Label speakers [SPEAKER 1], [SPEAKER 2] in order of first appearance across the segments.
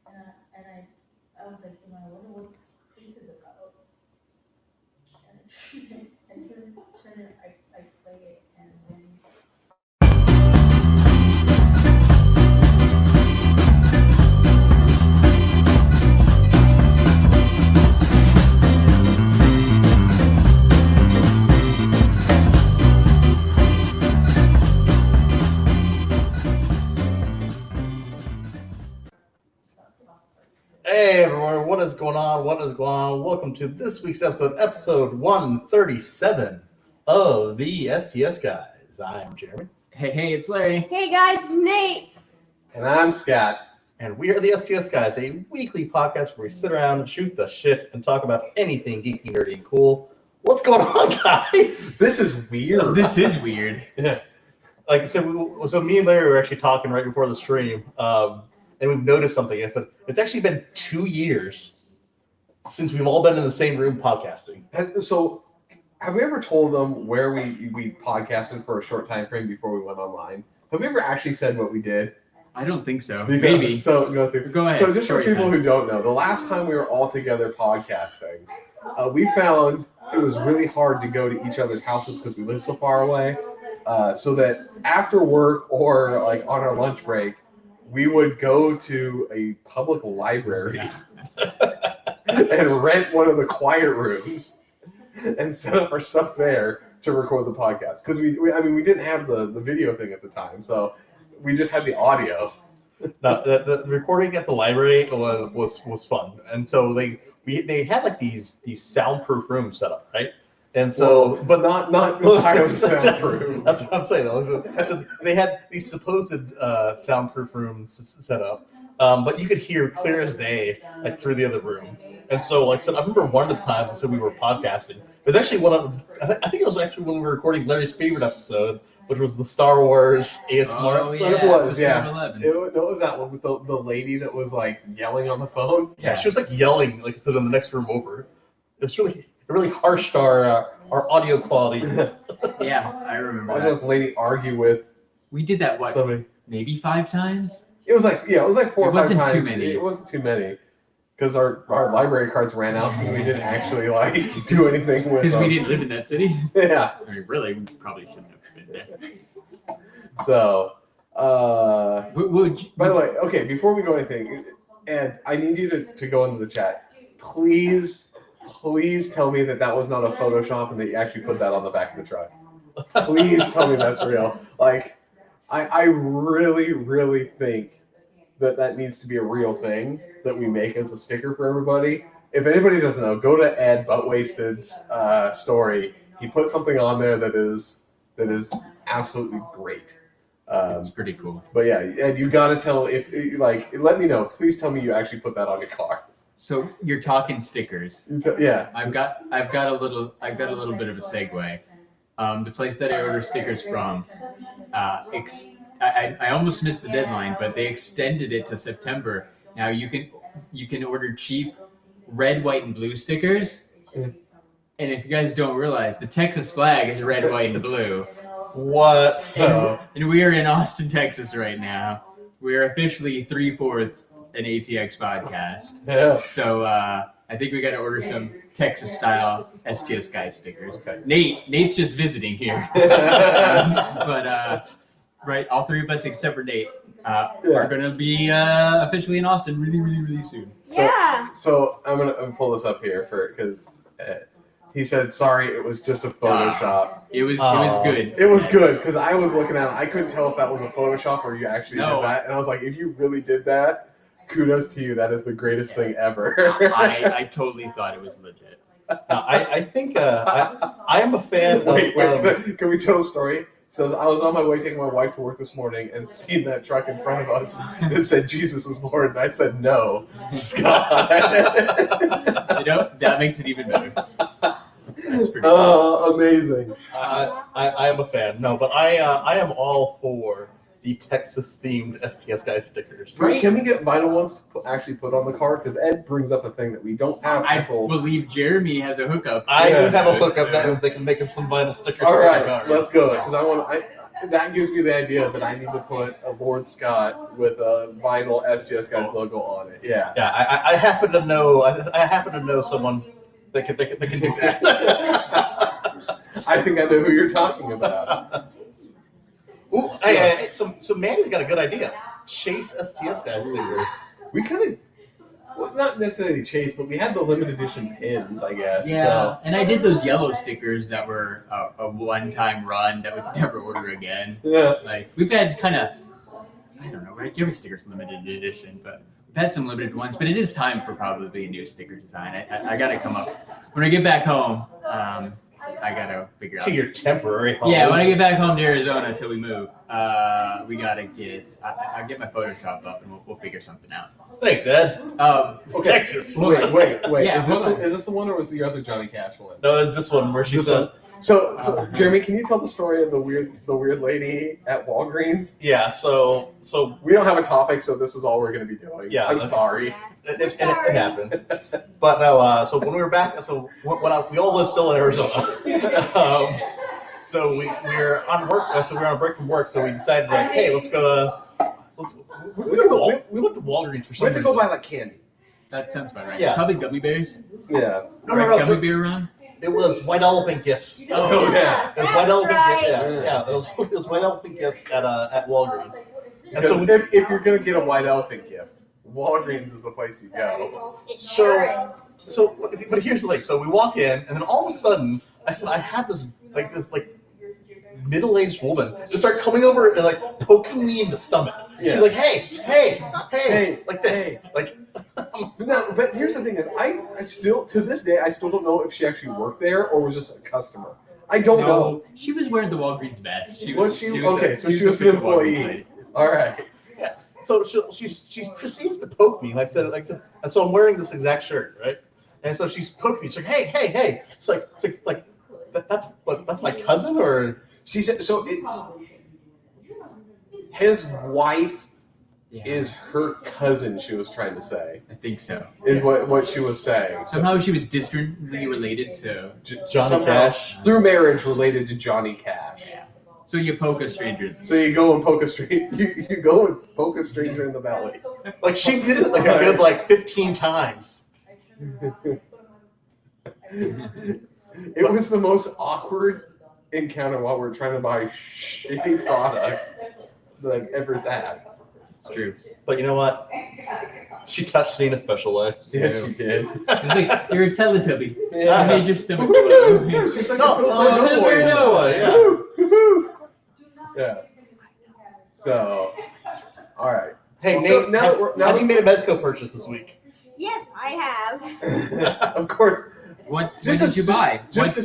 [SPEAKER 1] I was like, I wonder what this is about. And I play it, and then.
[SPEAKER 2] Hey everyone, what is going on? Welcome to this week's episode 137 of the STS Guys. I am Jeremy.
[SPEAKER 3] Hey, it's Larry.
[SPEAKER 4] Hey guys, it's Nate.
[SPEAKER 5] And I'm Scott.
[SPEAKER 2] And we are the STS Guys, a weekly podcast where we sit around and shoot the shit and talk about anything geeky, nerdy, and cool. What's going on, guys?
[SPEAKER 5] This is weird.
[SPEAKER 3] This is weird.
[SPEAKER 5] Yeah.
[SPEAKER 2] Like I said, so me and Larry were actually talking right before the stream, and we've noticed something. I said, it's actually been 2 years since we've all been in the same room podcasting.
[SPEAKER 5] So, have we ever told them where we podcasted for a short time frame before we went online? Have we ever actually said what we did?
[SPEAKER 3] I don't think so.
[SPEAKER 5] Because,
[SPEAKER 3] Maybe.
[SPEAKER 5] So, go through.
[SPEAKER 3] Go ahead.
[SPEAKER 5] So, just for
[SPEAKER 3] Story
[SPEAKER 5] people
[SPEAKER 3] time.
[SPEAKER 5] who don't know, the last time we were all together podcasting, we found it was really hard to go to each other's houses because we live so far away. So that after work or like on our lunch break, we would go to a public library and rent one of the quiet rooms and set up our stuff there to record the podcast. Because we didn't have the video thing at the time, so we just had the audio.
[SPEAKER 2] No, the recording at the library was fun, and so they had like these soundproof rooms set up, right? And so,
[SPEAKER 5] Well, but not entirely soundproof.
[SPEAKER 2] That's what I'm saying. So they had these supposed soundproof rooms set up, but you could hear clear as day, like through the other room. And so, like, so I remember one of the times I said we were podcasting. It was actually I think it was actually when we were recording Larry's favorite episode, which was the Star Wars ASMR
[SPEAKER 3] Oh,
[SPEAKER 2] episode.
[SPEAKER 3] yeah.
[SPEAKER 5] It was, yeah.
[SPEAKER 3] 7-Eleven.
[SPEAKER 5] It was that one with the lady that was like yelling on the phone.
[SPEAKER 2] Yeah, she was like yelling like to the next room over. It really harshed our audio quality.
[SPEAKER 3] Yeah, I remember
[SPEAKER 5] Watching
[SPEAKER 3] that.
[SPEAKER 5] this lady argue with
[SPEAKER 3] We did that, what,
[SPEAKER 5] somebody.
[SPEAKER 3] maybe 5 times?
[SPEAKER 5] It was like 4
[SPEAKER 3] It
[SPEAKER 5] or 5
[SPEAKER 3] wasn't
[SPEAKER 5] times.
[SPEAKER 3] too many.
[SPEAKER 5] It wasn't too many. Because our library cards ran out because we didn't actually like do anything with
[SPEAKER 3] Because
[SPEAKER 5] them.
[SPEAKER 3] we didn't live in that city.
[SPEAKER 5] Yeah.
[SPEAKER 3] I mean, really, we probably shouldn't have been there.
[SPEAKER 5] So,
[SPEAKER 3] Would you,
[SPEAKER 5] by the way, okay, before we go anything, Ed, I need you to go into the chat. Please tell me that was not a Photoshop and that you actually put that on the back of the truck. Please tell me that's real. Like, I really, really think that needs to be a real thing that we make as a sticker for everybody. If anybody doesn't know, go to Ed Buttwasted's story. He put something on there that is absolutely great.
[SPEAKER 3] it's pretty cool.
[SPEAKER 5] But yeah, Ed, you gotta tell let me know. Please tell me you actually put that on your car.
[SPEAKER 3] So you're talking stickers.
[SPEAKER 5] Yeah.
[SPEAKER 3] I've got a little bit of a segue. The place that I order stickers from, I almost missed the deadline, but they extended it to September. Now you can order cheap red, white, and blue stickers.
[SPEAKER 5] Mm.
[SPEAKER 3] And if you guys don't realize, the Texas flag is red, white, and blue.
[SPEAKER 2] What? So
[SPEAKER 3] And we are in Austin, Texas right now. We are officially 3/4 an ATX podcast.
[SPEAKER 5] Yeah.
[SPEAKER 3] So I think we got to order some Texas-style STS Guys stickers.
[SPEAKER 5] Okay.
[SPEAKER 3] Nate's just visiting here. But right, all 3 of us except for Nate are going to be officially in Austin really, really, really soon.
[SPEAKER 4] Yeah.
[SPEAKER 5] So I'm gonna pull this up here because he said sorry, it was just a Photoshop.
[SPEAKER 3] It was
[SPEAKER 2] Oh.
[SPEAKER 3] good.
[SPEAKER 5] It was good because I was looking at it. I couldn't tell if that was a Photoshop or you actually
[SPEAKER 3] No.
[SPEAKER 5] did that, and I was like, if you really did that, kudos to you. That is the greatest thing ever.
[SPEAKER 3] I totally thought it was legit.
[SPEAKER 2] I think I am a fan
[SPEAKER 5] Wait,
[SPEAKER 2] of.
[SPEAKER 5] can we tell a story? So I was on my way taking my wife to work this morning and seen that truck in front of us. It said Jesus is Lord, and I said no, Scott.
[SPEAKER 3] That makes it even better. That's pretty
[SPEAKER 5] Oh, amazing.
[SPEAKER 2] I am a fan. No, but I am all for the Texas-themed STS Guys stickers.
[SPEAKER 5] So can we get vinyl ones to actually put on the car? Because Ed brings up a thing that we don't have
[SPEAKER 3] I
[SPEAKER 5] control.
[SPEAKER 3] believe Jeremy has a hookup.
[SPEAKER 2] I do
[SPEAKER 5] Yeah.
[SPEAKER 2] have a hookup that they can make us some vinyl stickers.
[SPEAKER 5] All
[SPEAKER 2] for
[SPEAKER 5] right,
[SPEAKER 2] my car.
[SPEAKER 5] let's go. Because that gives me the idea that I need to put a Lord Scott with a vinyl STS Guys logo on it. Yeah.
[SPEAKER 2] Yeah, I happen to know. I happen to know someone that can do that.
[SPEAKER 5] I think I know who you're talking about.
[SPEAKER 2] Ooh, hey, so Manny's got a good idea. Chase STS Guys stickers.
[SPEAKER 5] We kind of, well, not necessarily chase, but we had the limited edition pins, I guess.
[SPEAKER 3] Yeah,
[SPEAKER 5] So.
[SPEAKER 3] and I did those yellow stickers that were a one-time run that we could never order again.
[SPEAKER 5] Yeah.
[SPEAKER 3] Like, we've had kind of, I don't know, right? Every sticker's limited edition, but we've had some limited ones. But it is time for probably a new sticker design. I got to come up. When I get back home, I got to figure out.
[SPEAKER 2] To your temporary home.
[SPEAKER 3] Yeah, when I get back home to Arizona until we move, we got to get, I'll get my Photoshop up and we'll figure something out.
[SPEAKER 2] Thanks, Ed.
[SPEAKER 5] Okay.
[SPEAKER 2] Texas.
[SPEAKER 5] Wait.
[SPEAKER 3] Yeah,
[SPEAKER 5] is this the one or was the other Johnny Cash one?
[SPEAKER 2] No, it's this one where she said.
[SPEAKER 5] So Jeremy, can you tell the story of the weird lady at Walgreens?
[SPEAKER 2] Yeah. So
[SPEAKER 5] We don't have a topic, so this is all we're going to be doing.
[SPEAKER 2] Yeah,
[SPEAKER 5] I'm
[SPEAKER 2] okay.
[SPEAKER 5] sorry.
[SPEAKER 2] it happens. But no. So when we were back, we all live still in Arizona. So we were on work. So we were on a break from work. So we decided like, hey, let's go. We went to Walgreens for
[SPEAKER 5] We
[SPEAKER 2] some
[SPEAKER 5] had to
[SPEAKER 2] reason.
[SPEAKER 5] go buy like candy.
[SPEAKER 3] That sounds about right.
[SPEAKER 2] Yeah.
[SPEAKER 3] Probably gummy bears.
[SPEAKER 5] Yeah.
[SPEAKER 2] No.
[SPEAKER 3] Gummy bear run?
[SPEAKER 2] It was White Elephant Gifts.
[SPEAKER 5] Oh, yeah.
[SPEAKER 2] It was White Elephant
[SPEAKER 4] right.
[SPEAKER 2] Gifts. Yeah. It was White Elephant Gifts at Walgreens. And
[SPEAKER 5] So
[SPEAKER 2] so
[SPEAKER 5] if you're gonna get a white elephant gift, Walgreens is the place you go.
[SPEAKER 4] It sure is.
[SPEAKER 2] but here's the thing. So we walk in, and then all of a sudden, I had this middle-aged woman just start coming over and like poking me in the stomach.
[SPEAKER 5] Yeah.
[SPEAKER 2] She's like, hey, like this,
[SPEAKER 5] hey.
[SPEAKER 2] like.
[SPEAKER 5] No, but here's the thing: is I still to this day I still don't know if she actually worked there or was just a customer. I don't know.
[SPEAKER 3] She was wearing the Walgreens vest.
[SPEAKER 5] Was she? Okay, so she was an
[SPEAKER 3] official Walgreens
[SPEAKER 5] employee.
[SPEAKER 3] lady.
[SPEAKER 5] All right.
[SPEAKER 2] Yes. So she proceeds to poke me, like I said, and so I'm wearing this exact shirt, right? And so she's poking me. She's like, hey. It's like that's my cousin, or
[SPEAKER 5] She said so. It's his wife
[SPEAKER 3] Yeah,
[SPEAKER 5] is her cousin. She was trying to say
[SPEAKER 3] I think so.
[SPEAKER 5] is what she was saying. So
[SPEAKER 3] Somehow she was distantly related to.
[SPEAKER 2] Johnny
[SPEAKER 5] somehow,
[SPEAKER 2] Cash.
[SPEAKER 5] through marriage related to Johnny Cash.
[SPEAKER 3] Yeah. So you poke a stranger.
[SPEAKER 5] So you go and poke a stranger. You go and poke a stranger in the belly.
[SPEAKER 2] Like she did it like a good 15 times.
[SPEAKER 5] It was the most awkward encounter while we're trying to buy shitty product that I've ever had.
[SPEAKER 3] It's true.
[SPEAKER 2] But you know what? She touched me in a special way.
[SPEAKER 5] Yes, she did.
[SPEAKER 3] It's like you're a Teletubby.
[SPEAKER 5] Yeah.
[SPEAKER 3] I made your stomach blow.
[SPEAKER 5] She's like,
[SPEAKER 2] No, yeah.
[SPEAKER 5] Woohoo. Yeah. So, all right.
[SPEAKER 2] Hey,
[SPEAKER 5] Well,
[SPEAKER 2] Nate,
[SPEAKER 5] so now that we're- now
[SPEAKER 2] have
[SPEAKER 5] that-
[SPEAKER 2] you made a Mezco purchase this week?
[SPEAKER 4] Yes, I have.
[SPEAKER 5] Of course.
[SPEAKER 3] What
[SPEAKER 5] Just
[SPEAKER 3] did you buy?
[SPEAKER 5] Just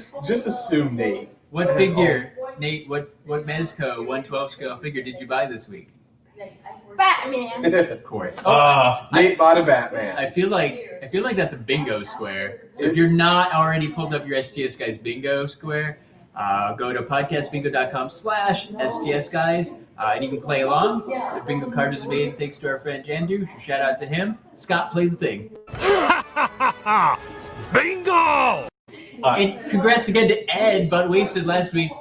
[SPEAKER 5] assume, Nate.
[SPEAKER 3] What
[SPEAKER 5] That's
[SPEAKER 3] figure, Nate? What Mezco 112 scale figure did you buy this week?
[SPEAKER 4] Batman.
[SPEAKER 3] Of course.
[SPEAKER 5] Nate bought a Batman.
[SPEAKER 3] I feel like that's a bingo square. So if you're not already pulled up your STS Guys bingo square, go to podcastbingo.com/STS Guys, and you can play along. The bingo card is made thanks to our friend Andrew. So shout out to him. Scott, play the thing.
[SPEAKER 6] Bingo!
[SPEAKER 3] And congrats again to Ed, but wasted last week.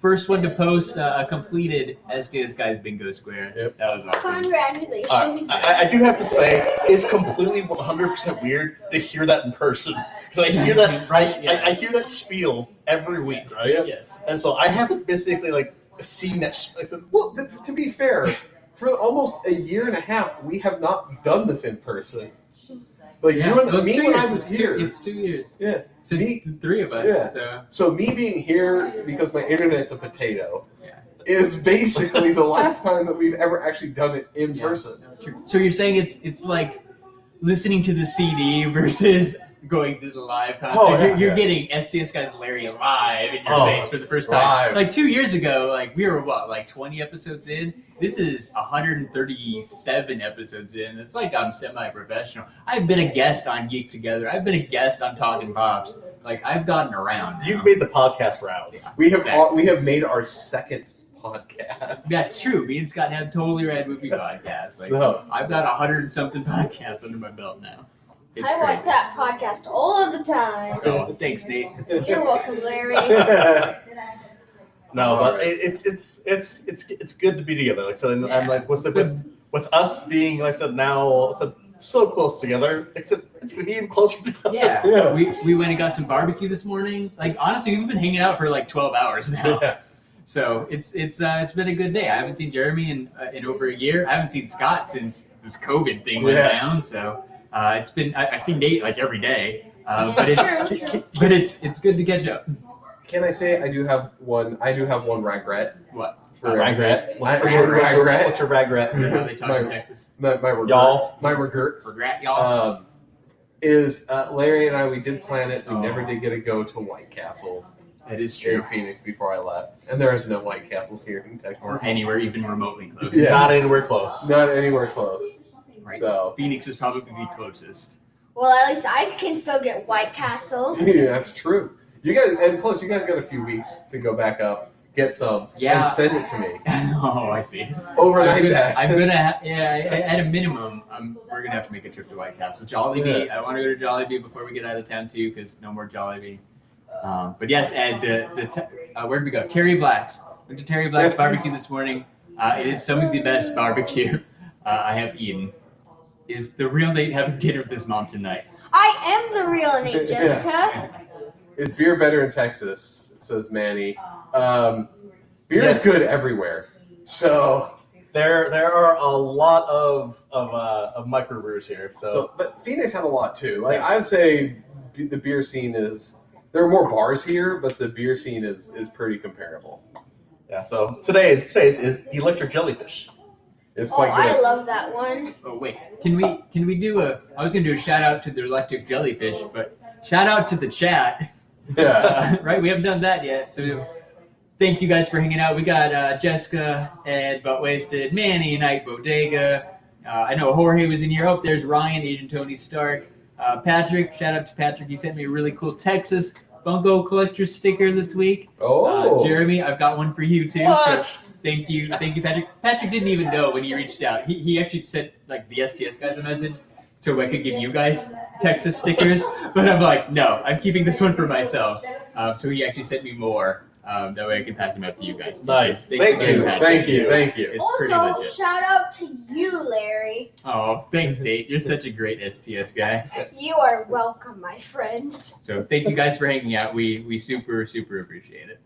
[SPEAKER 3] First one to post a completed STS Guys bingo square.
[SPEAKER 5] Yep.
[SPEAKER 3] That was awesome.
[SPEAKER 4] Congratulations.
[SPEAKER 2] I do have to say, it's completely 100% weird to hear that in person. So I hear that, I hear that spiel every week, right?
[SPEAKER 3] Yes.
[SPEAKER 2] And so I haven't basically seen that.
[SPEAKER 5] Well, to be fair, for almost a year and a half, we have not done this in person. Like
[SPEAKER 3] Yeah,
[SPEAKER 5] you and
[SPEAKER 3] well,
[SPEAKER 5] me
[SPEAKER 3] 2
[SPEAKER 5] when
[SPEAKER 3] years.
[SPEAKER 5] I was here.
[SPEAKER 3] It's 2 years.
[SPEAKER 5] Yeah.
[SPEAKER 3] Since
[SPEAKER 5] Me-
[SPEAKER 3] the three of us.
[SPEAKER 5] Yeah.
[SPEAKER 3] So.
[SPEAKER 5] So me being here because my internet's a potato
[SPEAKER 3] Yeah.
[SPEAKER 5] is basically the last time that we've ever actually done it in
[SPEAKER 3] Yeah.
[SPEAKER 5] person.
[SPEAKER 3] So you're saying it's like listening to the CD versus going to the live concert.
[SPEAKER 2] Oh, yeah,
[SPEAKER 3] you're
[SPEAKER 5] yeah.
[SPEAKER 3] getting STS Guys Larry live in your
[SPEAKER 2] Oh,
[SPEAKER 3] face for the first time.
[SPEAKER 5] live.
[SPEAKER 3] Like 2 years ago, we were 20 episodes in. This is 137 episodes in. It's like I'm semi-professional. I've been a guest on Geek Together. I've been a guest on Talking Pops. I've gotten around now.
[SPEAKER 2] You've made the podcast rounds.
[SPEAKER 3] Yeah.
[SPEAKER 5] We have made our second podcast.
[SPEAKER 3] That's true. Me and Scott have totally rad movie podcasts.
[SPEAKER 5] So-
[SPEAKER 3] I've got 100-something podcasts under my belt now. It's
[SPEAKER 4] I watch
[SPEAKER 3] crazy.
[SPEAKER 4] that podcast all of the time.
[SPEAKER 3] Oh, thanks, Nate.
[SPEAKER 4] You're welcome, Larry.
[SPEAKER 2] No, but
[SPEAKER 5] Alright.
[SPEAKER 2] it's good to be together. Like I said, I'm
[SPEAKER 3] Yeah.
[SPEAKER 2] like with us being, like I said, now so close together. Except it's gonna be even closer.
[SPEAKER 3] Yeah.
[SPEAKER 5] Yeah.
[SPEAKER 3] We went and got some barbecue this morning. Like honestly, we've been hanging out for like 12 hours now.
[SPEAKER 5] Yeah.
[SPEAKER 3] So it's been a good day. I haven't seen Jeremy in over a year. I haven't seen Scott since this COVID thing went
[SPEAKER 5] Yeah.
[SPEAKER 3] down. So it's been I see Nate like every day. But it's good to catch up.
[SPEAKER 5] Can I say I do have one regret?
[SPEAKER 3] What?
[SPEAKER 5] For
[SPEAKER 2] Regret.
[SPEAKER 5] What's
[SPEAKER 2] What's
[SPEAKER 5] your
[SPEAKER 2] regret?
[SPEAKER 3] For how they talk in Texas.
[SPEAKER 5] My regrets.
[SPEAKER 2] Y'all.
[SPEAKER 5] My regrets.
[SPEAKER 3] Regret, y'all.
[SPEAKER 5] Is Larry and I, we did plan it. We
[SPEAKER 3] Oh.
[SPEAKER 5] never did get to go to White Castle
[SPEAKER 3] That is
[SPEAKER 5] in
[SPEAKER 3] true.
[SPEAKER 5] Phoenix before I left. And there is no White Castles here in Texas.
[SPEAKER 3] Or anywhere even remotely close.
[SPEAKER 5] Yeah.
[SPEAKER 2] Not anywhere close.
[SPEAKER 5] Not anywhere close.
[SPEAKER 3] Right.
[SPEAKER 5] So,
[SPEAKER 3] Phoenix is probably the closest.
[SPEAKER 4] Well, at least I can still get White Castle.
[SPEAKER 5] yeah, that's true. You guys, and plus you guys got a few weeks to go back up, get some,
[SPEAKER 3] Yeah.
[SPEAKER 5] and send it to me.
[SPEAKER 3] Oh, I see.
[SPEAKER 5] Overnight that.
[SPEAKER 3] I'm gonna at a minimum, we're gonna have to make a trip to White Castle. Jollibee. I want to go to Jollibee before we get out of town too, because no more Jollibee. But yes, Ed, where did we go? Terry Black's. Went to Terry Black's barbecue this morning. It is some of the best barbecue I have eaten. Is the real Nate having dinner with his mom tonight?
[SPEAKER 4] I am the real Nate, Jessica.
[SPEAKER 5] Is beer better in Texas? Says Manny. Beer is good everywhere. So,
[SPEAKER 2] There are a lot of microbrewers here.
[SPEAKER 5] but Phoenix had a lot too. Like I'd say, the beer scene is. There are more bars here, but the beer scene is pretty comparable.
[SPEAKER 2] yeah. So today's is electric jellyfish.
[SPEAKER 5] It's
[SPEAKER 4] Oh,
[SPEAKER 5] quite
[SPEAKER 4] I
[SPEAKER 5] good.
[SPEAKER 4] love that one.
[SPEAKER 3] Oh wait, can we do I was gonna do a shout out to the electric jellyfish, but shout out to the chat.
[SPEAKER 5] Yeah.
[SPEAKER 3] Right, we haven't done that yet. So thank you guys for hanging out. We got Jessica, Ed, Butt Wasted, Manny, Night Bodega. I know Jorge was in here. Oh, there's Ryan, Agent Tony Stark. Patrick, shout out to Patrick. He sent me a really cool Texas Funko collector sticker this week.
[SPEAKER 5] Oh.
[SPEAKER 3] Jeremy, I've got one for you too.
[SPEAKER 2] What?
[SPEAKER 3] So thank you, Patrick. Patrick didn't even know when he reached out. He actually sent like the STS guys a message so I could give you guys Texas stickers. But I'm like, no, I'm keeping this one for myself. So he actually sent me more. That way I can pass them out to you guys. Too.
[SPEAKER 2] Nice.
[SPEAKER 3] So
[SPEAKER 2] Thank you.
[SPEAKER 3] Patrick.
[SPEAKER 5] Thank you.
[SPEAKER 3] It's pretty
[SPEAKER 4] Also,
[SPEAKER 3] legit.
[SPEAKER 4] shout out to you, Larry.
[SPEAKER 3] Oh, thanks, Nate. You're such a great STS guy.
[SPEAKER 4] You are welcome, my friend.
[SPEAKER 3] So thank you guys for hanging out. We super appreciate it.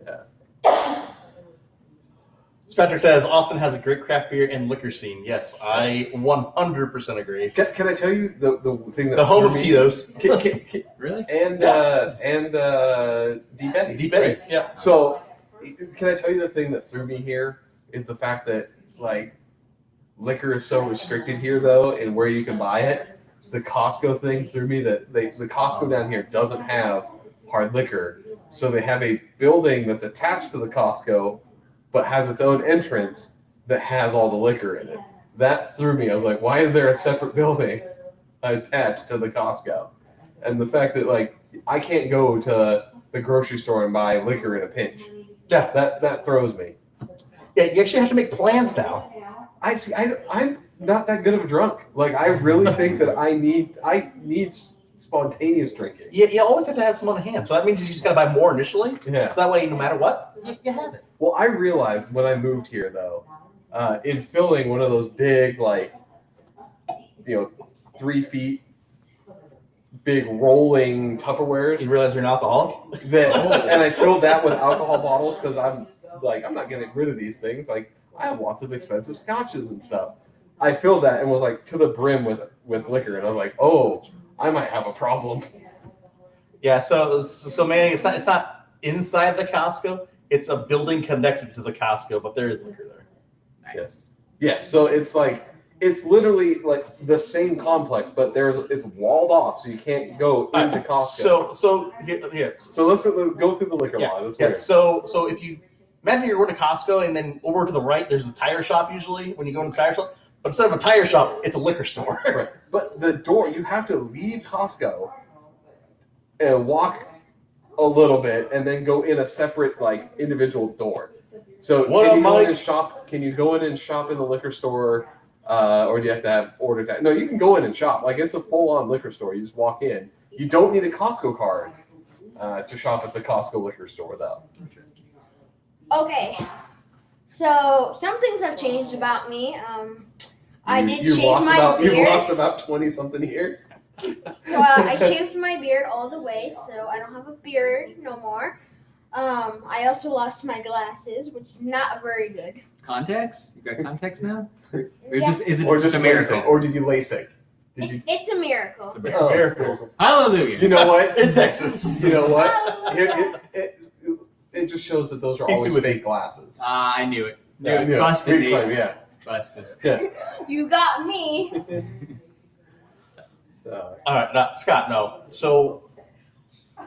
[SPEAKER 2] Patrick says Austin has a great craft beer and liquor scene. Yes, I 100% agree.
[SPEAKER 5] Can I tell you the thing that
[SPEAKER 2] The home of
[SPEAKER 5] threw me-
[SPEAKER 2] Tito's.
[SPEAKER 3] Really?
[SPEAKER 5] and Deep Eddy.
[SPEAKER 2] Deep
[SPEAKER 5] right?
[SPEAKER 2] Eddy. Yeah.
[SPEAKER 5] So, can I tell you the thing that threw me here is the fact that like liquor is so restricted here though, and where you can buy it. The Costco thing threw me that the Costco down here doesn't have hard liquor, so they have a building that's attached to the Costco, but has its own entrance that has all the liquor in it. That threw me. I was like, why is there a separate building attached to the Costco? And the fact that like I can't go to the grocery store and buy liquor in a pinch.
[SPEAKER 2] Yeah.
[SPEAKER 5] That throws me.
[SPEAKER 2] Yeah, you actually have to make plans now.
[SPEAKER 5] I see. I'm not that good of a drunk. Like I really think that I need spontaneous drinking.
[SPEAKER 2] You always have to have some on hand. So that means you just got to buy more initially.
[SPEAKER 5] Yeah.
[SPEAKER 2] So that way, no matter what, you have it.
[SPEAKER 5] Well, I realized when I moved here though, in filling one of those big 3 feet big rolling Tupperwares.
[SPEAKER 2] You realize you're an alcoholic?
[SPEAKER 5] And I filled that with alcohol bottles because I'm not getting rid of these things. Like I have lots of expensive scotches and stuff. I filled that and was like to the brim with liquor, and I was like, oh, I might have a problem.
[SPEAKER 2] Yeah. So Manny, it's not inside the Costco. It's a building connected to the Costco, but there is liquor there.
[SPEAKER 3] Nice.
[SPEAKER 5] Yes. So it's literally like the same complex, but it's walled off, so you can't go into Costco.
[SPEAKER 2] So here.
[SPEAKER 5] So let's go through the liquor law. That's
[SPEAKER 2] Yeah.
[SPEAKER 5] weird.
[SPEAKER 2] So if you imagine you're going to Costco and then over to the right, there's a tire shop usually when you go into the tire shop. But instead of a tire shop, it's a liquor store.
[SPEAKER 5] Right. But the door, you have to leave Costco and walk a little bit and then go in a separate individual door. So
[SPEAKER 2] What
[SPEAKER 5] can
[SPEAKER 2] up,
[SPEAKER 5] you go in
[SPEAKER 2] Mike?
[SPEAKER 5] and shop? Can you go in and shop in the liquor store, or do you have to have order tax? No, you can go in and shop. Like it's a full-on liquor store. You just walk in. You don't need a Costco card to shop at the Costco liquor store, though.
[SPEAKER 4] Okay. So some things have changed about me. I did
[SPEAKER 5] You've
[SPEAKER 4] shave
[SPEAKER 5] lost
[SPEAKER 4] my
[SPEAKER 5] about,
[SPEAKER 4] beard.
[SPEAKER 5] You've lost about 20-something years.
[SPEAKER 4] So I shaved my beard all the way, so I don't have a beard no more. I also lost my glasses, which is not very good.
[SPEAKER 3] Contacts? You got contacts now? Or
[SPEAKER 4] Yeah.
[SPEAKER 3] is it
[SPEAKER 5] Or
[SPEAKER 3] just
[SPEAKER 5] just
[SPEAKER 3] a miracle?
[SPEAKER 5] LASIK. Or did you LASIK? Did you?
[SPEAKER 4] It's a miracle.
[SPEAKER 3] It's a
[SPEAKER 2] It's
[SPEAKER 3] miracle.
[SPEAKER 2] a miracle.
[SPEAKER 3] Hallelujah.
[SPEAKER 5] You know what?
[SPEAKER 2] In Texas.
[SPEAKER 5] You know what?
[SPEAKER 4] Hallelujah.
[SPEAKER 5] It just shows that those are
[SPEAKER 2] He's
[SPEAKER 5] always
[SPEAKER 2] good with
[SPEAKER 5] fake glasses.
[SPEAKER 3] I knew it.
[SPEAKER 5] Yeah,
[SPEAKER 3] No, busted me.
[SPEAKER 5] Yeah.
[SPEAKER 3] Busted.
[SPEAKER 4] You got me.
[SPEAKER 2] All right, now, Scott. No. So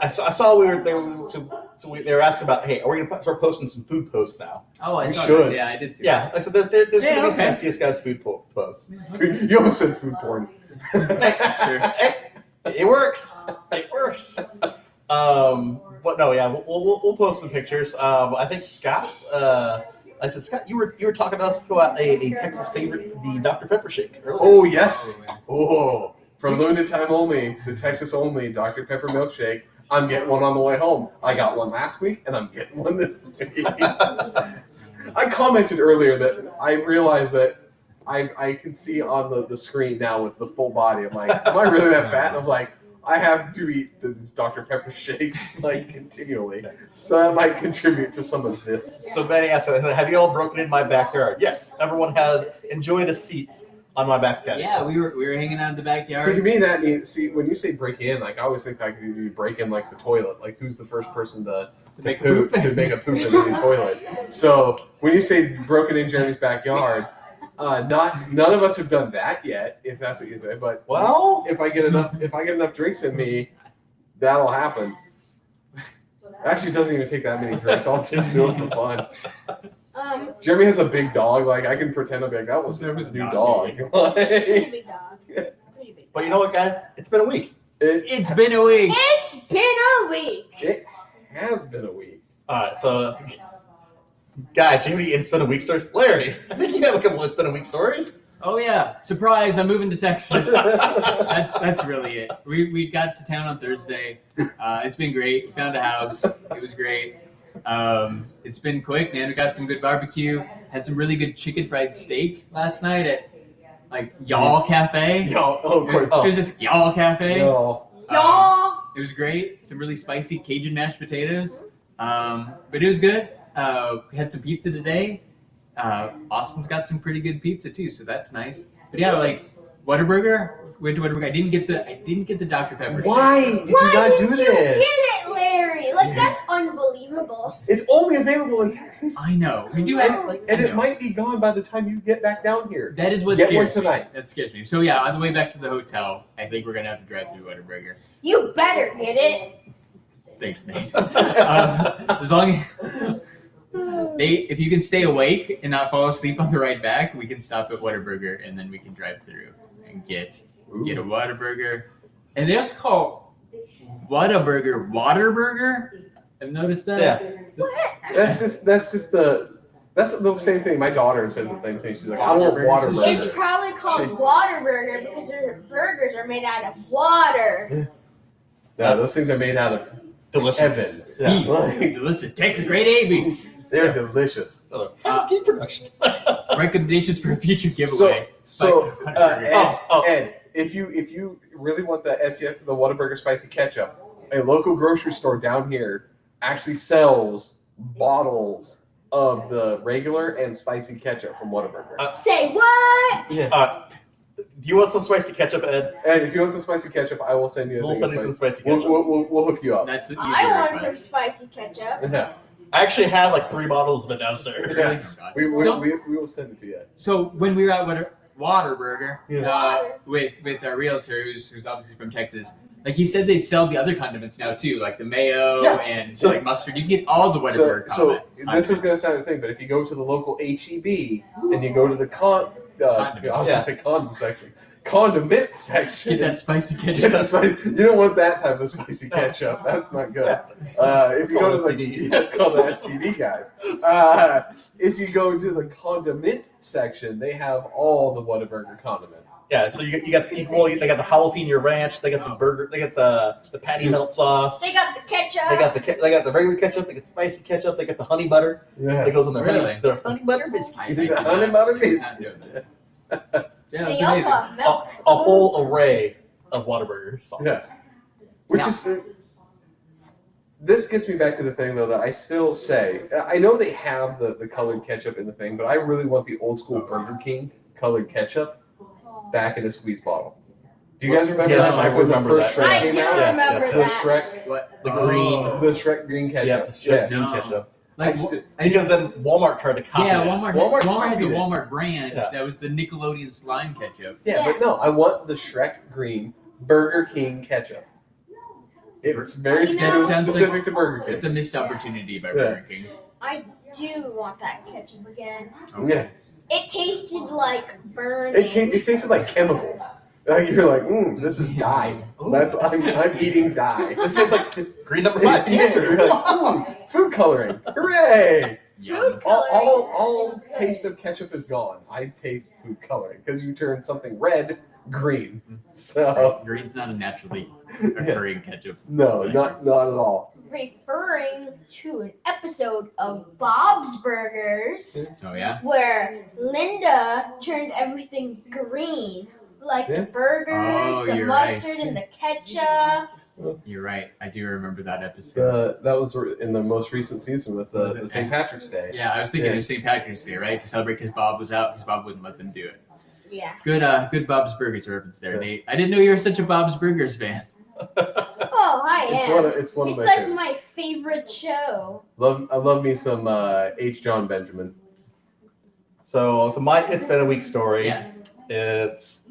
[SPEAKER 2] I saw we were they were asking about, hey, are we gonna start posting some food posts now?
[SPEAKER 3] Oh, I
[SPEAKER 5] We
[SPEAKER 3] saw
[SPEAKER 5] should.
[SPEAKER 3] that. Yeah, I did see
[SPEAKER 2] Yeah, like, so there's
[SPEAKER 3] Yeah,
[SPEAKER 2] gonna be some
[SPEAKER 3] okay.
[SPEAKER 2] STS Guys food posts.
[SPEAKER 5] You almost said food porn.
[SPEAKER 2] Hey, it works. It works. But no, yeah, we'll post some pictures. I think Scott. I said, Scott, you were talking to us about a Texas favorite, the Dr. Pepper shake. Earlier.
[SPEAKER 5] Oh yes. Oh, for limited time only, the Texas only Dr. Pepper milkshake. I'm getting one on the way home. I got one last week, and I'm getting one this week. I commented earlier that I realized that I can see on the screen now with the full body. I'm like, am I really that fat? And I was like, I have to eat these Dr. Pepper shakes like continually, so that might contribute to some of this.
[SPEAKER 2] So Benny asked, have you all broken in my backyard? Yes, everyone has enjoyed a seat on my backyard.
[SPEAKER 3] Yeah, we were hanging out in the backyard.
[SPEAKER 5] See, to me, that means, when you say break in, like, I always think like you break in like the toilet. Like, who's the first person to
[SPEAKER 3] make a
[SPEAKER 5] poop,
[SPEAKER 3] poop.
[SPEAKER 5] to make a poop in the toilet? So when you say broken in Jeremy's backyard, none of us have done that yet, if that's what you say. But
[SPEAKER 2] Well,
[SPEAKER 5] if I get enough drinks in me, that'll happen. Actually, it doesn't even take that many drinks. I'll just do it for fun. Jeremy has a big dog. Like, I can pretend I'm like, that was his new
[SPEAKER 3] not
[SPEAKER 5] dog.
[SPEAKER 4] Pretty
[SPEAKER 5] Like,
[SPEAKER 4] big dog. Pretty big.
[SPEAKER 2] but you know what, guys? It's been a week.
[SPEAKER 3] It's been a week.
[SPEAKER 4] It's been a week.
[SPEAKER 5] It has been a week.
[SPEAKER 2] All right, so guys, you have any it's been a week stories? Larry, I think you have a couple of it's been a week stories.
[SPEAKER 3] Oh yeah, surprise! I'm moving to Texas. That's really it. We got to town on Thursday. It's been great. We found a house. It was great. It's been quick, man. We got some good barbecue. Had some really good chicken fried steak last night at like Y'all Cafe.
[SPEAKER 5] Yo, oh, of
[SPEAKER 3] It was,
[SPEAKER 5] course.
[SPEAKER 3] it was just Y'all Cafe.
[SPEAKER 5] No.
[SPEAKER 4] Y'all.
[SPEAKER 3] It was great. Some really spicy Cajun mashed potatoes. But it was good. We had some pizza today. Austin's got some pretty good pizza too, so that's nice. But yeah, like Whataburger. Went to Whataburger. I didn't get the Dr. Pepper.
[SPEAKER 5] Why did you
[SPEAKER 4] Why
[SPEAKER 5] not do
[SPEAKER 4] didn't you
[SPEAKER 5] this?
[SPEAKER 4] get it, Larry? Like, that's unbelievable.
[SPEAKER 5] It's only available in Texas.
[SPEAKER 3] I know. We do have like.
[SPEAKER 5] And
[SPEAKER 3] I
[SPEAKER 5] it
[SPEAKER 3] know.
[SPEAKER 5] might be gone by the time you get back down here.
[SPEAKER 3] That is what
[SPEAKER 5] Get one
[SPEAKER 3] scares me.
[SPEAKER 5] tonight.
[SPEAKER 3] That scares me. So yeah, on the way back to the hotel, I think we're gonna have to drive through Whataburger.
[SPEAKER 4] You better get it.
[SPEAKER 3] Thanks, Nate. As long as if you can stay awake and not fall asleep on the ride back, we can stop at Whataburger and then we can drive through and get a Whataburger. And they also call Whataburger Waterburger. I've noticed that.
[SPEAKER 2] Yeah.
[SPEAKER 4] What?
[SPEAKER 5] That's the same thing. My daughter says the same thing. She's like, I want
[SPEAKER 3] Waterburger.
[SPEAKER 4] It's
[SPEAKER 5] Waterburger.
[SPEAKER 4] probably called Waterburger because their burgers are made out of water.
[SPEAKER 5] No, those things are made out of
[SPEAKER 2] Delicious.
[SPEAKER 5] heaven.
[SPEAKER 2] Yeah.
[SPEAKER 5] Like,
[SPEAKER 3] Delicious. Texas grade A, baby.
[SPEAKER 5] they're delicious.
[SPEAKER 2] Keep production.
[SPEAKER 3] Recommendations for a future giveaway.
[SPEAKER 5] So
[SPEAKER 3] Like Whataburger.
[SPEAKER 5] Ed, if you really want the SEF, the Whataburger spicy ketchup, a local grocery store down here actually sells bottles of the regular and spicy ketchup from Whataburger.
[SPEAKER 4] Say what?
[SPEAKER 5] Yeah.
[SPEAKER 2] Do you want some spicy ketchup, Ed?
[SPEAKER 5] And if you want some spicy ketchup, I will send you.
[SPEAKER 2] We'll send you some spicy
[SPEAKER 5] We'll,
[SPEAKER 2] ketchup.
[SPEAKER 5] we'll hook you up.
[SPEAKER 3] That's an easy
[SPEAKER 4] I want some
[SPEAKER 3] request.
[SPEAKER 4] spicy ketchup.
[SPEAKER 5] Yeah.
[SPEAKER 2] I actually have like 3 bottles of it downstairs.
[SPEAKER 5] Yeah.
[SPEAKER 3] God.
[SPEAKER 5] We
[SPEAKER 3] Don't-
[SPEAKER 5] will send it to you.
[SPEAKER 3] So when we were at Waterburger
[SPEAKER 4] Yeah.
[SPEAKER 3] with our realtor, who's obviously from Texas, like he said, they sell the other condiments now too, like the mayo
[SPEAKER 2] Yeah.
[SPEAKER 3] and
[SPEAKER 2] So-
[SPEAKER 3] like mustard. You can get all the Whataburger
[SPEAKER 5] So
[SPEAKER 3] condiment.
[SPEAKER 5] this is going to sound a thing, but if you go to the local HEB and you go to the I was
[SPEAKER 2] Yeah.
[SPEAKER 5] going to say condom section. condiment section.
[SPEAKER 3] Get that spicy ketchup.
[SPEAKER 5] Get that you don't want that type of spicy ketchup. That's not good. If you go to it's called the STD guys. If you go to the condiment section, they have all the Whataburger condiments.
[SPEAKER 2] Yeah, so they got the jalapeno ranch, they got the burger, they got the patty melt sauce,
[SPEAKER 4] They got the ketchup.
[SPEAKER 2] they got the regular ketchup, they got spicy ketchup, they got the honey butter that goes on their honey butter biscuits.
[SPEAKER 3] I
[SPEAKER 5] You see
[SPEAKER 3] see
[SPEAKER 5] the honey butter biscuits?
[SPEAKER 3] Yeah,
[SPEAKER 4] They
[SPEAKER 3] it's
[SPEAKER 4] also
[SPEAKER 3] amazing.
[SPEAKER 4] have milk.
[SPEAKER 2] A whole array of Whataburger sauces.
[SPEAKER 5] Yes. Which is, this gets me back to the thing though that I still say, I know they have the colored ketchup in the thing, but I really want the old school Burger King colored ketchup back in a squeeze bottle. Do you guys remember
[SPEAKER 2] Yes,
[SPEAKER 5] that?
[SPEAKER 2] I
[SPEAKER 5] Like when the
[SPEAKER 2] remember
[SPEAKER 5] first
[SPEAKER 2] that.
[SPEAKER 5] Shrek
[SPEAKER 4] I
[SPEAKER 5] came
[SPEAKER 4] do
[SPEAKER 5] out?
[SPEAKER 4] remember
[SPEAKER 2] yes,
[SPEAKER 5] The
[SPEAKER 2] yes.
[SPEAKER 4] that.
[SPEAKER 5] Shrek,
[SPEAKER 3] What?
[SPEAKER 2] The green.
[SPEAKER 5] the Shrek green ketchup.
[SPEAKER 2] Yeah, the Shrek green
[SPEAKER 3] No.
[SPEAKER 2] ketchup.
[SPEAKER 3] Like,
[SPEAKER 2] Because then Walmart tried to copy
[SPEAKER 3] yeah,
[SPEAKER 2] that.
[SPEAKER 3] Walmart had the
[SPEAKER 5] copied it.
[SPEAKER 3] Walmart brand.
[SPEAKER 2] Yeah.
[SPEAKER 3] That was the Nickelodeon slime ketchup.
[SPEAKER 5] Yeah, but no, I want the Shrek green Burger King ketchup. It's very
[SPEAKER 4] You know-
[SPEAKER 5] specific to Burger King.
[SPEAKER 3] It's a missed opportunity by Burger King.
[SPEAKER 4] I do want that ketchup again.
[SPEAKER 5] Yeah,
[SPEAKER 4] It tasted like burning.
[SPEAKER 5] it tasted like chemicals. Like you're like, this is dye. That's I'm eating dye.
[SPEAKER 2] This tastes like green number 5,
[SPEAKER 5] Yeah,
[SPEAKER 2] cancer.
[SPEAKER 5] you're like, food coloring. Hooray!
[SPEAKER 3] Yum.
[SPEAKER 5] All taste of ketchup is gone. I taste food coloring because you turn something red green. So
[SPEAKER 3] Green's not a naturally
[SPEAKER 5] Yeah.
[SPEAKER 3] occurring ketchup.
[SPEAKER 5] no, not at all.
[SPEAKER 4] Referring to an episode of Bob's Burgers
[SPEAKER 3] Oh yeah.
[SPEAKER 4] where Linda turned everything green. Like
[SPEAKER 5] Yeah.
[SPEAKER 4] the burgers,
[SPEAKER 3] Oh,
[SPEAKER 4] the
[SPEAKER 3] you're right.
[SPEAKER 4] mustard, and the ketchup.
[SPEAKER 3] You're right. I do remember that episode.
[SPEAKER 5] That was in the most recent season with
[SPEAKER 3] Was
[SPEAKER 5] the
[SPEAKER 3] it?
[SPEAKER 5] St. Patrick's Day.
[SPEAKER 3] Yeah, I was thinking
[SPEAKER 5] Yeah.
[SPEAKER 3] of St. Patrick's Day, right? To celebrate because Bob was out, because Bob wouldn't let them do it.
[SPEAKER 4] Yeah.
[SPEAKER 3] Good Bob's Burgers reference there, Nate. I didn't know you were such a Bob's Burgers fan.
[SPEAKER 4] Oh, I am.
[SPEAKER 5] It's one of
[SPEAKER 4] It's
[SPEAKER 5] my
[SPEAKER 4] like
[SPEAKER 5] favorites.
[SPEAKER 4] my favorite show.
[SPEAKER 5] I love me some H. John Benjamin.
[SPEAKER 2] So my it's been a week story.
[SPEAKER 3] Yeah.
[SPEAKER 2] It's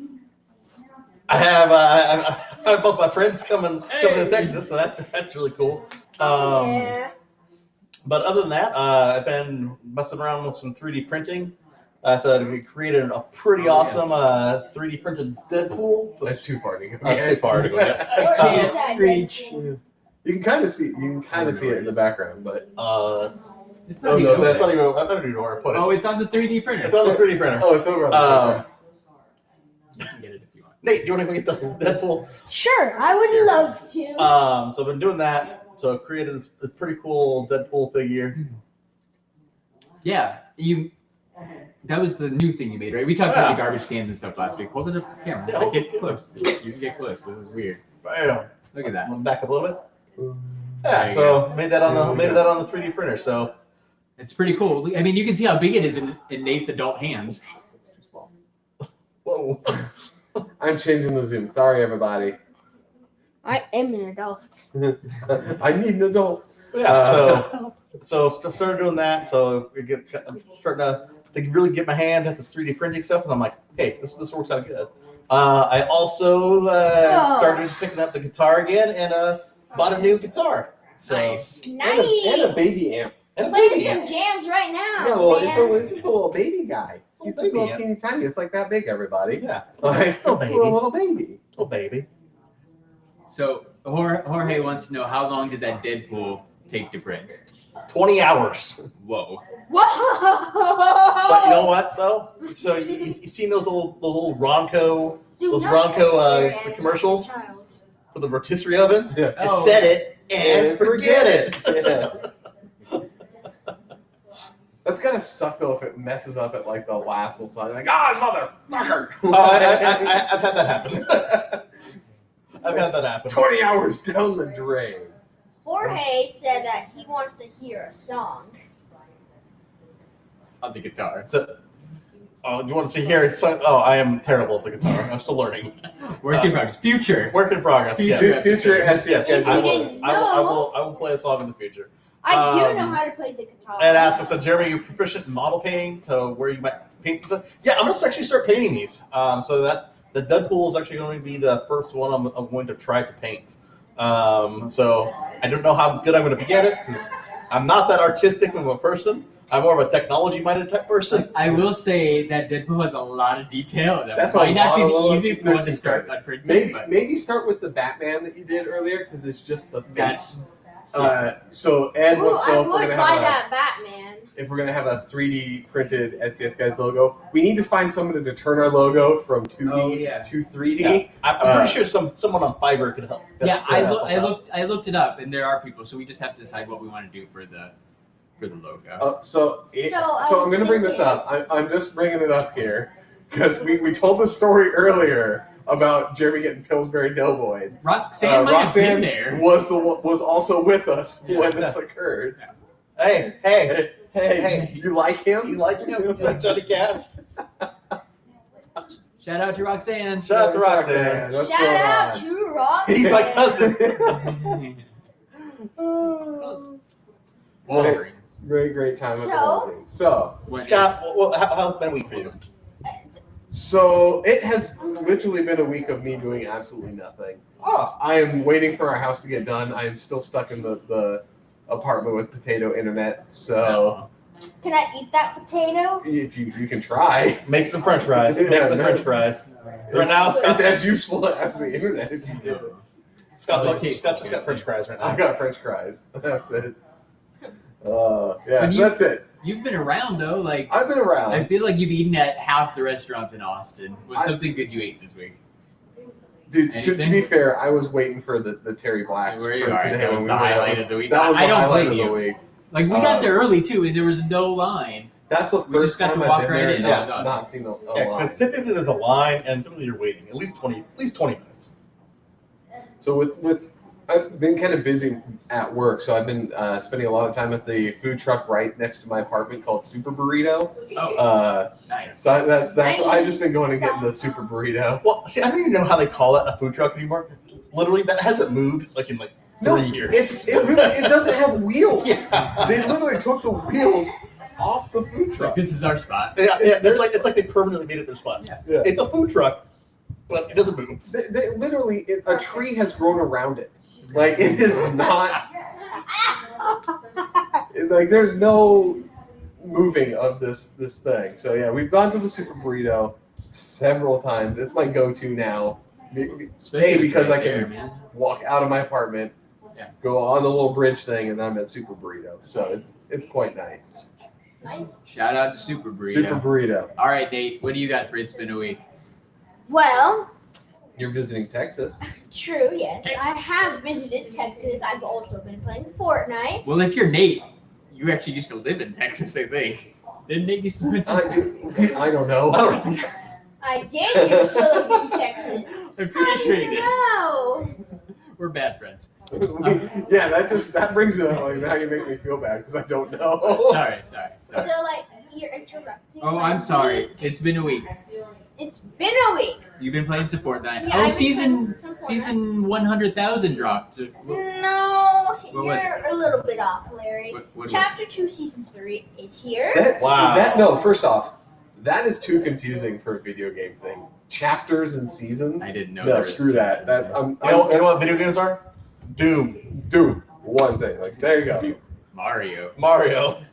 [SPEAKER 2] I have both my friends coming to Texas, so that's really cool.
[SPEAKER 4] Yeah.
[SPEAKER 2] But other than that, I've been messing around with some 3D printing. So we created a pretty awesome 3D printed Deadpool.
[SPEAKER 5] That's too far to go.
[SPEAKER 2] That's too far to go, yeah.
[SPEAKER 4] What is that?
[SPEAKER 3] Reach.
[SPEAKER 4] Deadpool?
[SPEAKER 5] You can kind of see it in the background, but
[SPEAKER 3] It's
[SPEAKER 5] Oh,
[SPEAKER 3] not
[SPEAKER 5] no,
[SPEAKER 3] even
[SPEAKER 5] that's-
[SPEAKER 2] I don't even know where I put it.
[SPEAKER 3] Oh, it's on the 3D printer.
[SPEAKER 2] It's on the 3D printer.
[SPEAKER 5] it's over on the
[SPEAKER 2] Um,
[SPEAKER 3] You can get it if you want.
[SPEAKER 2] Nate, do you want to go get the Deadpool?
[SPEAKER 4] Sure, I would love to.
[SPEAKER 2] So I've been doing that. So I created this pretty cool Deadpool figure.
[SPEAKER 3] Yeah, that was the new thing you made, right? We talked about
[SPEAKER 2] Yeah.
[SPEAKER 3] the garbage cans and stuff last week. Hold it up to the camera.
[SPEAKER 2] Yeah,
[SPEAKER 3] Like,
[SPEAKER 2] hold
[SPEAKER 3] get
[SPEAKER 2] it.
[SPEAKER 3] close. You can get close. This is weird.
[SPEAKER 2] Bam.
[SPEAKER 3] Look at that.
[SPEAKER 2] Back up a little bit.
[SPEAKER 3] There
[SPEAKER 2] Yeah,
[SPEAKER 3] you
[SPEAKER 2] so made that on the 3D printer. So
[SPEAKER 3] It's pretty cool. I mean, you can see how big it is in Nate's adult hands.
[SPEAKER 2] whoa.
[SPEAKER 5] I'm changing the zoom. Sorry, everybody.
[SPEAKER 4] I am an adult.
[SPEAKER 5] I need an adult.
[SPEAKER 2] Yeah, so started doing that. So I'm starting to really get my hand at this 3D printing stuff, and I'm like, hey, this works out good. I also started picking up the guitar again and bought a new guitar. So,
[SPEAKER 3] Nice.
[SPEAKER 4] Nice.
[SPEAKER 5] And a baby amp.
[SPEAKER 2] And a
[SPEAKER 4] Playing
[SPEAKER 2] baby
[SPEAKER 4] some
[SPEAKER 2] amp.
[SPEAKER 4] jams right now.
[SPEAKER 5] Yeah, well,
[SPEAKER 4] man.
[SPEAKER 5] it's a little baby guy. He's
[SPEAKER 2] Little
[SPEAKER 5] a little
[SPEAKER 2] baby
[SPEAKER 5] teeny tiny. It's like that big, everybody.
[SPEAKER 2] Yeah,
[SPEAKER 5] Like,
[SPEAKER 2] Little
[SPEAKER 5] it's
[SPEAKER 2] baby.
[SPEAKER 5] a little baby.
[SPEAKER 2] little baby.
[SPEAKER 3] So Jorge wants to know, how long did that Deadpool take to print?
[SPEAKER 2] 20 hours.
[SPEAKER 3] Whoa.
[SPEAKER 4] Whoa!
[SPEAKER 2] But you know what though? So you seen those little Ronco
[SPEAKER 4] Do
[SPEAKER 2] those
[SPEAKER 4] not
[SPEAKER 2] Ronco,
[SPEAKER 4] compare
[SPEAKER 2] the
[SPEAKER 4] animal
[SPEAKER 2] commercials?
[SPEAKER 4] to child.
[SPEAKER 2] for the rotisserie ovens?
[SPEAKER 5] Yeah.
[SPEAKER 2] I
[SPEAKER 3] Oh.
[SPEAKER 2] set it and forget it.
[SPEAKER 5] Yeah. That's gotta suck though if it messes up at like the last little sign. Like, motherfucker!
[SPEAKER 2] I've had that happen. I've had that happen.
[SPEAKER 5] 20 hours down the drain.
[SPEAKER 4] Jorge said that he wants to hear a song.
[SPEAKER 3] On the guitar.
[SPEAKER 2] So, do you want to see here? So, I am terrible at the guitar. I'm still learning.
[SPEAKER 3] Work in progress. Future.
[SPEAKER 2] Work in progress. Yes.
[SPEAKER 5] Future STS
[SPEAKER 2] Yes.
[SPEAKER 5] Guys
[SPEAKER 2] I
[SPEAKER 4] If you
[SPEAKER 2] will.
[SPEAKER 4] didn't
[SPEAKER 2] I will play a song in the future.
[SPEAKER 4] I do
[SPEAKER 2] Um,
[SPEAKER 4] know how to play the guitar.
[SPEAKER 2] And asked, I said, Jeremy, you're proficient in model painting to where you might paint. Yeah, I'm gonna actually start painting these. So that the Deadpool is actually going to be the first one I'm going to try to paint. So I don't know how good I'm going to be at it. 'Cause I'm not that artistic of a person. I'm more of a technology-minded type person.
[SPEAKER 3] I will say that Deadpool has a lot of detail. That
[SPEAKER 5] That's
[SPEAKER 3] might
[SPEAKER 5] a
[SPEAKER 3] not
[SPEAKER 5] lot
[SPEAKER 3] be
[SPEAKER 5] of
[SPEAKER 3] the
[SPEAKER 5] little
[SPEAKER 3] easiest one to
[SPEAKER 5] secret.
[SPEAKER 3] start on printing, but
[SPEAKER 5] Maybe start with the Batman that you did earlier because it's just the face.
[SPEAKER 3] that's
[SPEAKER 5] So Ed
[SPEAKER 4] Ooh,
[SPEAKER 5] wants to
[SPEAKER 4] I
[SPEAKER 5] know if we're
[SPEAKER 4] would
[SPEAKER 5] gonna
[SPEAKER 4] buy
[SPEAKER 5] have
[SPEAKER 4] that Batman.
[SPEAKER 5] if we're gonna have a 3D printed STS Guys logo. We need to find someone to turn our logo from 2D
[SPEAKER 3] Oh, yeah.
[SPEAKER 5] to 3D.
[SPEAKER 2] Yeah. I'm pretty sure someone on Fiverr could help.
[SPEAKER 3] yeah.
[SPEAKER 2] could help us out.
[SPEAKER 3] I looked it up, and there are people. So we just have to decide what we want to do for the logo.
[SPEAKER 5] So
[SPEAKER 4] I
[SPEAKER 5] I'm
[SPEAKER 4] was
[SPEAKER 5] gonna bring this
[SPEAKER 4] thinking-
[SPEAKER 5] up. I'm just bringing it up here because we told the story earlier about Jeremy getting Pillsbury Doughboy.
[SPEAKER 3] Roxanne might have been
[SPEAKER 5] Roxanne
[SPEAKER 3] there.
[SPEAKER 5] was also with us
[SPEAKER 3] Yeah.
[SPEAKER 5] when this occurred.
[SPEAKER 2] Hey,
[SPEAKER 5] Hey, you like him?
[SPEAKER 2] you like him? You like Johnny Cash?
[SPEAKER 3] Shout out to Roxanne.
[SPEAKER 2] Shout out to Roxanne.
[SPEAKER 5] What's
[SPEAKER 4] Shout
[SPEAKER 5] going
[SPEAKER 4] out
[SPEAKER 5] on?
[SPEAKER 4] to Rob.
[SPEAKER 2] He's my cousin.
[SPEAKER 3] Wolverines.
[SPEAKER 5] Great time at the
[SPEAKER 4] So?
[SPEAKER 5] Walgreens. So
[SPEAKER 3] What-
[SPEAKER 2] Scott, how's it been a week for you?
[SPEAKER 5] So it has literally been a week of me doing absolutely nothing.
[SPEAKER 2] Oh,
[SPEAKER 5] I am waiting for our house to get done. I am still stuck in the apartment with potato internet. So
[SPEAKER 4] Can I eat that potato?
[SPEAKER 5] if you can try.
[SPEAKER 2] make some French fries. Make
[SPEAKER 5] Yeah,
[SPEAKER 2] the
[SPEAKER 5] no.
[SPEAKER 2] French fries. Right now,
[SPEAKER 5] It's
[SPEAKER 2] Scott,
[SPEAKER 5] as useful as the internet if you did.
[SPEAKER 2] Scott's just got French fries right
[SPEAKER 5] I
[SPEAKER 2] now.
[SPEAKER 5] got French fries. That's it. Yeah,
[SPEAKER 3] But
[SPEAKER 5] so
[SPEAKER 3] you-
[SPEAKER 5] that's it.
[SPEAKER 3] You've been around though. Like
[SPEAKER 5] I've been
[SPEAKER 3] I
[SPEAKER 5] around.
[SPEAKER 3] feel like you've eaten at half the restaurants in Austin. What's
[SPEAKER 5] I-
[SPEAKER 3] something good you ate this week?
[SPEAKER 5] Dude, to
[SPEAKER 3] Anything?
[SPEAKER 5] be fair, I was waiting for the Terry Blacks
[SPEAKER 3] Where
[SPEAKER 5] for
[SPEAKER 3] you are.
[SPEAKER 5] today.
[SPEAKER 3] That
[SPEAKER 5] when
[SPEAKER 3] was
[SPEAKER 5] we
[SPEAKER 3] the
[SPEAKER 5] were
[SPEAKER 3] highlight
[SPEAKER 5] out.
[SPEAKER 3] of the week.
[SPEAKER 5] That was
[SPEAKER 3] I
[SPEAKER 5] the
[SPEAKER 3] don't
[SPEAKER 5] highlight
[SPEAKER 3] blame
[SPEAKER 5] of the
[SPEAKER 3] you.
[SPEAKER 5] week.
[SPEAKER 3] Like we got there early too, and there was no line.
[SPEAKER 5] That's the
[SPEAKER 3] We
[SPEAKER 5] first
[SPEAKER 3] just got
[SPEAKER 5] time
[SPEAKER 3] to
[SPEAKER 5] I've
[SPEAKER 3] walk
[SPEAKER 5] been
[SPEAKER 3] right
[SPEAKER 5] there
[SPEAKER 3] in.
[SPEAKER 5] and
[SPEAKER 3] That was
[SPEAKER 5] not,
[SPEAKER 3] awesome.
[SPEAKER 5] not seen a
[SPEAKER 2] Yeah,
[SPEAKER 5] line.
[SPEAKER 2] because typically there's a line, and typically you're waiting at least 20 minutes.
[SPEAKER 5] So with I've been kind of busy at work, so I've been spending a lot of time at the food truck right next to my apartment called Super Burrito.
[SPEAKER 3] Oh, nice.
[SPEAKER 5] So that's I've just been going and getting the Super Burrito.
[SPEAKER 2] Well, see, I don't even know how they call that a food truck anymore. Literally, that hasn't moved like in 3 years.
[SPEAKER 5] It doesn't have wheels.
[SPEAKER 2] Yeah.
[SPEAKER 5] They literally took the wheels off the food
[SPEAKER 3] Like
[SPEAKER 5] truck.
[SPEAKER 3] this is our spot.
[SPEAKER 2] Yeah, it's like they permanently made it their spot.
[SPEAKER 3] Yeah.
[SPEAKER 5] Yeah.
[SPEAKER 2] It's a food truck, but it doesn't move.
[SPEAKER 5] They literally, a tree has grown around it. Like it is not. Like there's no moving of this thing. So yeah, we've gone to the Super Burrito several times. It's my go-to now.
[SPEAKER 3] Especially
[SPEAKER 5] Because
[SPEAKER 3] right
[SPEAKER 5] I can
[SPEAKER 3] there, man.
[SPEAKER 5] walk out of my apartment,
[SPEAKER 3] Yeah.
[SPEAKER 5] go on the little bridge thing, and I'm at Super Burrito. So it's quite nice.
[SPEAKER 4] Nice.
[SPEAKER 3] Shout out to Super Burrito.
[SPEAKER 5] Super Burrito.
[SPEAKER 3] All right, Nate. What do you got for It's Been a Week?
[SPEAKER 4] Well,
[SPEAKER 5] You're visiting Texas.
[SPEAKER 4] true, yes. I have visited Texas. I've also been playing Fortnite.
[SPEAKER 3] Well, if you're Nate, you actually used to live in Texas, I think. Didn't Nate used to live in Texas?
[SPEAKER 5] I don't know.
[SPEAKER 4] I did used to live in Texas.
[SPEAKER 3] I'm
[SPEAKER 4] How
[SPEAKER 3] pretty
[SPEAKER 4] do
[SPEAKER 3] sure you
[SPEAKER 4] you
[SPEAKER 3] did.
[SPEAKER 4] know?
[SPEAKER 3] We're bad friends.
[SPEAKER 5] Yeah, that brings it up. Like now you make me feel bad because I don't know.
[SPEAKER 3] Sorry.
[SPEAKER 4] So, you're interrupting.
[SPEAKER 3] Oh,
[SPEAKER 4] my
[SPEAKER 3] I'm sorry.
[SPEAKER 4] week.
[SPEAKER 3] It's been a week.
[SPEAKER 4] It's been a week.
[SPEAKER 3] You've been playing some Fortnite.
[SPEAKER 4] Yeah, I've been
[SPEAKER 3] season
[SPEAKER 4] playing some Fortnite.
[SPEAKER 3] season 100,000 dropped.
[SPEAKER 4] No,
[SPEAKER 3] What was
[SPEAKER 4] you're a little bit off, Larry.
[SPEAKER 3] What
[SPEAKER 4] Chapter 2, Season 3 is here.
[SPEAKER 2] Wow.
[SPEAKER 5] No, first off, that is too confusing for a video game thing. Chapters and seasons.
[SPEAKER 3] I didn't know.
[SPEAKER 5] No,
[SPEAKER 3] there was-
[SPEAKER 5] screw that.
[SPEAKER 2] You know what video games are? Doom,
[SPEAKER 5] Dude, one thing. Like there you go.
[SPEAKER 3] Mario.
[SPEAKER 2] Mario.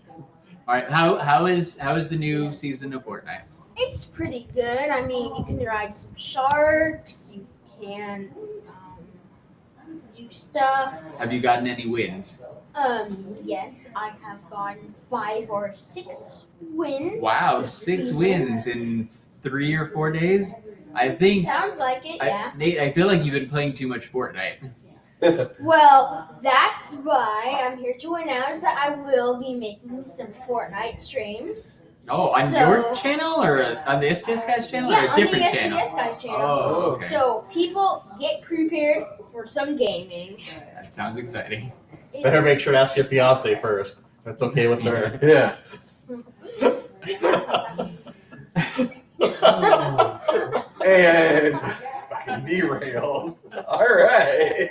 [SPEAKER 3] All right. How is the new season of Fortnite?
[SPEAKER 4] It's pretty good. I mean, you can ride some sharks. You can do stuff.
[SPEAKER 3] Have you gotten any wins?
[SPEAKER 4] Yes, I have gotten 5 or 6 wins.
[SPEAKER 3] Wow,
[SPEAKER 4] this
[SPEAKER 3] 6
[SPEAKER 4] season.
[SPEAKER 3] wins in 3 or 4 days. I think.
[SPEAKER 4] Sounds like it, yeah.
[SPEAKER 3] Nate, I feel like you've been playing too much Fortnite.
[SPEAKER 4] Well, that's why I'm here to announce that I will be making some Fortnite streams.
[SPEAKER 3] Oh, on
[SPEAKER 4] So-
[SPEAKER 3] your channel or on the STS Guys channel
[SPEAKER 4] Yeah,
[SPEAKER 3] or a
[SPEAKER 4] on the
[SPEAKER 3] different channel?
[SPEAKER 4] STS Guys channel.
[SPEAKER 3] Oh, okay.
[SPEAKER 4] So people get prepared for some gaming.
[SPEAKER 3] That sounds exciting.
[SPEAKER 2] Better make sure to ask your fiance first. That's okay with her.
[SPEAKER 5] Yeah. And fucking derailed. All right.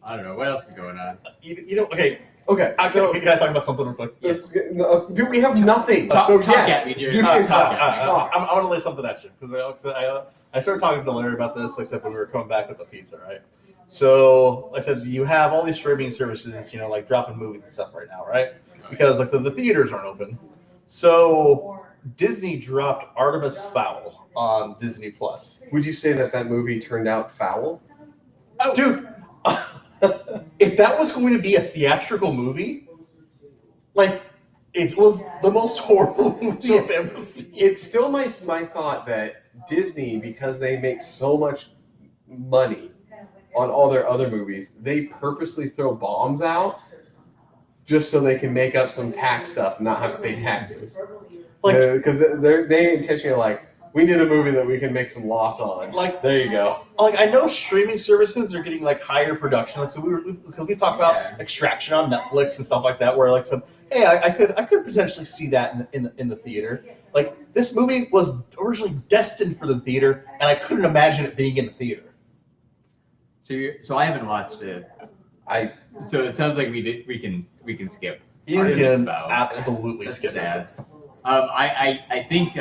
[SPEAKER 3] I don't know what else is going on.
[SPEAKER 2] You know, okay.
[SPEAKER 5] Okay. So
[SPEAKER 2] Can I talk about something real quick?
[SPEAKER 5] dude, we have nothing.
[SPEAKER 3] Talk-
[SPEAKER 5] so
[SPEAKER 3] talk
[SPEAKER 5] yes,
[SPEAKER 3] at me, Jerry.
[SPEAKER 5] you
[SPEAKER 3] Talk
[SPEAKER 5] can
[SPEAKER 3] at
[SPEAKER 5] talk.
[SPEAKER 3] me.
[SPEAKER 5] Talk.
[SPEAKER 2] I want to lay something at you because I started talking to Larry about this. Like I said when we were coming back with the pizza, right? So, like I said, you have all these streaming services, like dropping movies and stuff right now, right? Because, like I said, the theaters aren't open. So, Disney dropped Artemis Fowl on Disney Plus.
[SPEAKER 5] Would you say that movie turned out foul?
[SPEAKER 2] Oh, dude, if that was going to be a theatrical movie, like, it was the most horrible movie I've ever seen.
[SPEAKER 5] It's still my thought that Disney, because they make so much money on all their other movies, they purposely throw bombs out just so they can make up some tax stuff and not have to pay taxes. Because they intentionally like, we need a movie that we can make some loss on. Like, there you go.
[SPEAKER 2] Like, I know streaming services are getting like higher production. Like, so we talked about Extraction on Netflix and stuff like that, where like some, hey, I could potentially see that in the theater. Like, this movie was originally destined for the theater, and I couldn't imagine it being in the theater.
[SPEAKER 3] So I haven't watched it. So it sounds like we can skip.
[SPEAKER 2] You can absolutely
[SPEAKER 3] That's
[SPEAKER 2] skip
[SPEAKER 3] sad.
[SPEAKER 2] it.
[SPEAKER 3] I think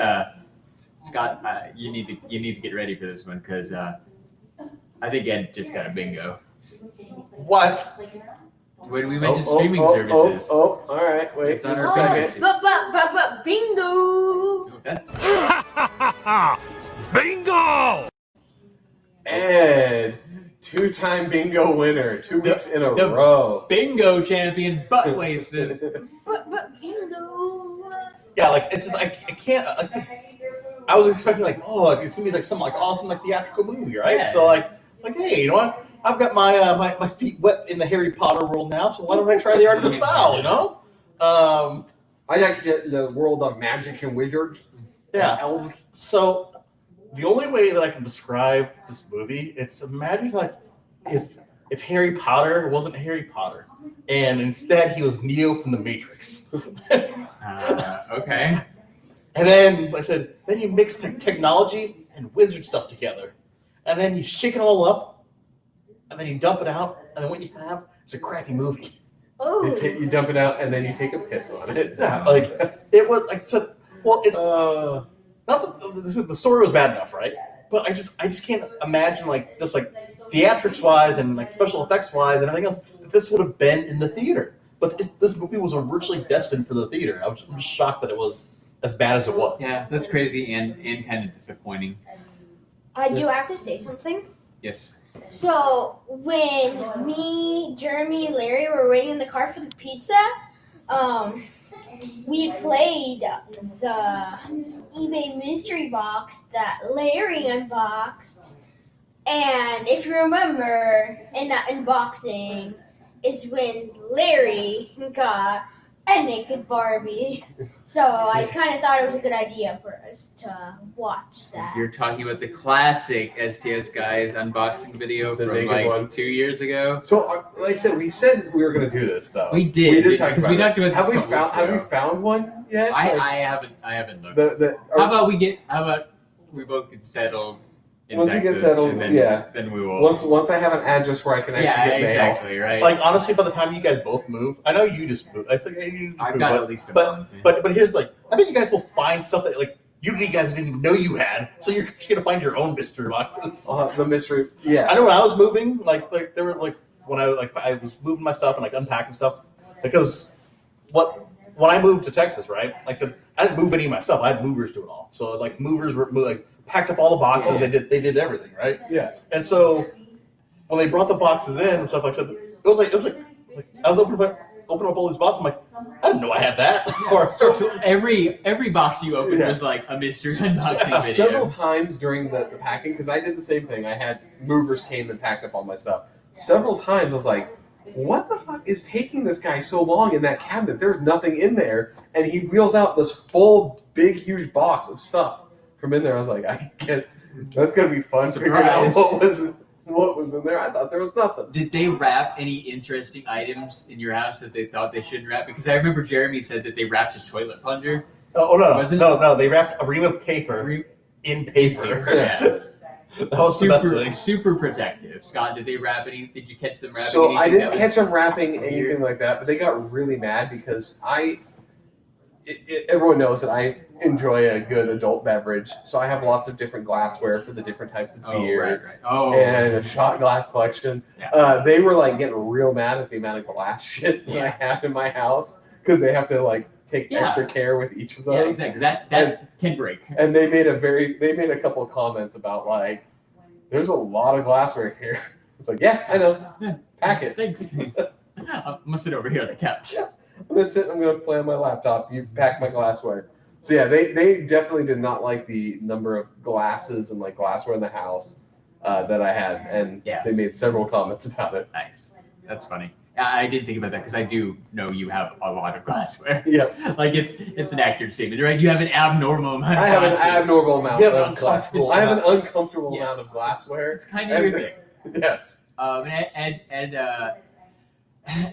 [SPEAKER 3] Scott, you need to get ready for this one because I think Ed just got a bingo.
[SPEAKER 2] What?
[SPEAKER 3] When we mentioned streaming services.
[SPEAKER 5] All right, wait
[SPEAKER 3] It's
[SPEAKER 5] just
[SPEAKER 3] on
[SPEAKER 5] a
[SPEAKER 3] our
[SPEAKER 5] second.
[SPEAKER 4] But bingo!
[SPEAKER 3] That's
[SPEAKER 6] Bingo!
[SPEAKER 5] Ed, 2-time bingo winner, 2 weeks in a
[SPEAKER 3] the
[SPEAKER 5] row.
[SPEAKER 3] bingo champion, butt wasted.
[SPEAKER 4] But bingo!
[SPEAKER 2] Yeah, like, it's just, I can't, I was expecting like, oh, it's gonna be like some like awesome like theatrical movie, right?
[SPEAKER 3] Yeah.
[SPEAKER 2] So like, hey, you know what? I've got my my feet wet in the Harry Potter world now, so why don't I try the Artemis Fowl? You know?
[SPEAKER 5] I like the world of magic and wizards.
[SPEAKER 2] Yeah.
[SPEAKER 5] And elves.
[SPEAKER 2] So the only way that I can describe this movie, it's imagine like if Harry Potter wasn't Harry Potter, and instead he was Neo from the Matrix.
[SPEAKER 3] Okay.
[SPEAKER 2] And then, like I said, then you mix technology and wizard stuff together. And then you shake it all up, and then you dump it out, and then what you have is a crappy movie.
[SPEAKER 4] Oh.
[SPEAKER 5] You dump it out and then you take a piss on it.
[SPEAKER 2] Yeah, like, it was, like, so, well, it's, not that the story was bad enough, right? But I just can't imagine, like, just, like, theatrics-wise and, like, special effects-wise and everything else, that this would have been in the theater. But this movie was originally destined for the theater. I'm just shocked that it was as bad as it was.
[SPEAKER 3] Yeah, that's crazy and kind of disappointing.
[SPEAKER 4] I do have to say something.
[SPEAKER 3] Yes.
[SPEAKER 4] So when me, Jeremy, and Larry were waiting in the car for the pizza, we played the eBay mystery box that Larry unboxed. And if you remember, in that unboxing is when Larry got a naked Barbie. So I kind of thought it was a good idea for us to watch that.
[SPEAKER 3] You're talking about the classic STS Guys unboxing video
[SPEAKER 5] The
[SPEAKER 3] from
[SPEAKER 5] naked
[SPEAKER 3] like
[SPEAKER 5] one.
[SPEAKER 3] 2 years ago.
[SPEAKER 5] So, like I said, we said we were going to do this, though.
[SPEAKER 3] We did.
[SPEAKER 5] We did talk
[SPEAKER 3] because
[SPEAKER 5] about
[SPEAKER 3] we
[SPEAKER 5] it.
[SPEAKER 3] talked about
[SPEAKER 5] Have
[SPEAKER 3] this
[SPEAKER 5] we
[SPEAKER 3] a couple weeks
[SPEAKER 5] found? Have
[SPEAKER 3] ago.
[SPEAKER 5] we found one yet?
[SPEAKER 3] I haven't looked.
[SPEAKER 5] How
[SPEAKER 3] How about we both get settled in
[SPEAKER 5] Once we
[SPEAKER 3] Texas,
[SPEAKER 5] get settled,
[SPEAKER 3] and then,
[SPEAKER 5] yeah.
[SPEAKER 3] then we will.
[SPEAKER 5] once I have an address where I can actually
[SPEAKER 3] yeah,
[SPEAKER 5] get mail.
[SPEAKER 3] exactly, right.
[SPEAKER 2] Like, honestly, by the time you guys both move, I know you just moved. It's like, hey, you just
[SPEAKER 3] I've
[SPEAKER 2] moved,
[SPEAKER 3] got
[SPEAKER 2] but,
[SPEAKER 3] at least a
[SPEAKER 2] but,
[SPEAKER 3] month.
[SPEAKER 2] but here's like, I bet you guys will find stuff that like you guys didn't even know you had. So you're gonna find your own mystery boxes.
[SPEAKER 5] The mystery, yeah.
[SPEAKER 2] I know when I was moving, like there were like when I was moving my stuff and like unpacking stuff, because when I moved to Texas, right? Like I said, I didn't move any of my stuff. I had movers do it all. So like movers were like packed up all the boxes.
[SPEAKER 5] Yeah.
[SPEAKER 2] They did everything, right?
[SPEAKER 5] Yeah.
[SPEAKER 2] And so when they brought the boxes in and stuff, like I said, it was like I was opening up all these boxes. I'm like, I didn't know I had that.
[SPEAKER 3] So every box you opened
[SPEAKER 2] Yeah.
[SPEAKER 3] was like a mystery unboxing
[SPEAKER 2] Yeah.
[SPEAKER 3] video.
[SPEAKER 5] Several times during the packing, because I did the same thing. I had movers came and packed up all my stuff. Several times I was like, what the fuck is taking this guy so long in that cabinet? There's nothing in there. And he wheels out this full, big, huge box of stuff from in there. I was like, that's going to be fun figuring out
[SPEAKER 3] Surprise.
[SPEAKER 5] what was in there. I thought there was nothing.
[SPEAKER 3] Did they wrap any interesting items in your house that they thought they shouldn't wrap? Because I remember Jeremy said that they wrapped his toilet plunger.
[SPEAKER 2] No, they wrapped a ream of paper in paper.
[SPEAKER 3] Yeah.
[SPEAKER 2] That was the best thing.
[SPEAKER 3] Super protective. Scott, did they wrap any? Did you catch them wrapping
[SPEAKER 5] So
[SPEAKER 3] anything?
[SPEAKER 5] I didn't
[SPEAKER 3] that
[SPEAKER 5] catch
[SPEAKER 3] was
[SPEAKER 5] them wrapping
[SPEAKER 3] weird?
[SPEAKER 5] anything like that, but they got really mad because everyone knows that I enjoy a good adult beverage, so I have lots of different glassware for the different types of beer.
[SPEAKER 3] Right. Oh,
[SPEAKER 5] And a shot glass collection.
[SPEAKER 3] Yeah.
[SPEAKER 5] They were like getting real mad at the amount of glass shit that I have in my house because they have to like take extra care with each of those.
[SPEAKER 3] Yeah, exactly. That can break.
[SPEAKER 5] And they made a couple of comments about like, there's a lot of glassware here. It's like, yeah, I know. Pack it.
[SPEAKER 3] Thanks. I'm gonna sit over here on the couch.
[SPEAKER 5] I'm gonna play on my laptop. You pack my glassware. So yeah, they definitely did not like the number of glasses and like glassware in the house that I had, and they made several comments about it.
[SPEAKER 3] Nice. That's funny. I did think about that because I do know you have a lot of glassware.
[SPEAKER 5] Yeah.
[SPEAKER 3] Like it's an accurate statement, right? You have an abnormal amount of
[SPEAKER 5] I have
[SPEAKER 3] glasses.
[SPEAKER 5] an abnormal amount of glassware. I have an uncomfortable
[SPEAKER 3] Yes.
[SPEAKER 5] amount of glassware.
[SPEAKER 3] It's kind of your thing.
[SPEAKER 5] Yes.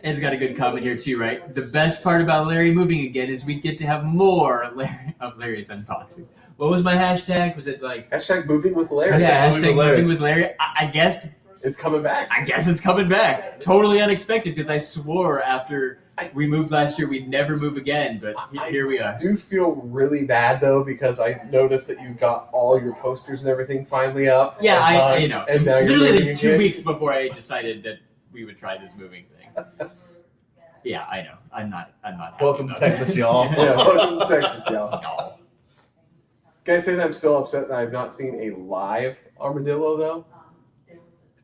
[SPEAKER 3] Ed's got a good comment here too, right? The best part about Larry moving again is we get to have more of Larry's unboxing. What was my hashtag? Was it like
[SPEAKER 5] Hashtag moving with Larry.
[SPEAKER 3] yeah, hashtag moving with Larry? I guess
[SPEAKER 5] It's coming back.
[SPEAKER 3] I guess it's coming back. Totally unexpected because I swore after we moved last year we'd never move again, but here we are.
[SPEAKER 5] I do feel really bad though because I noticed that you got all your posters and everything finally up.
[SPEAKER 3] Yeah, I
[SPEAKER 5] and
[SPEAKER 3] know.
[SPEAKER 5] And now you're
[SPEAKER 3] literally
[SPEAKER 5] moving
[SPEAKER 3] 2
[SPEAKER 5] again.
[SPEAKER 3] weeks before I decided that we would try this moving thing. Yeah, I know. I'm not happy
[SPEAKER 2] Welcome to
[SPEAKER 3] about
[SPEAKER 2] Texas, y'all.
[SPEAKER 5] Yeah, welcome to Texas, y'all.
[SPEAKER 3] No.
[SPEAKER 5] Can I say that I'm still upset that I've not seen a live armadillo though?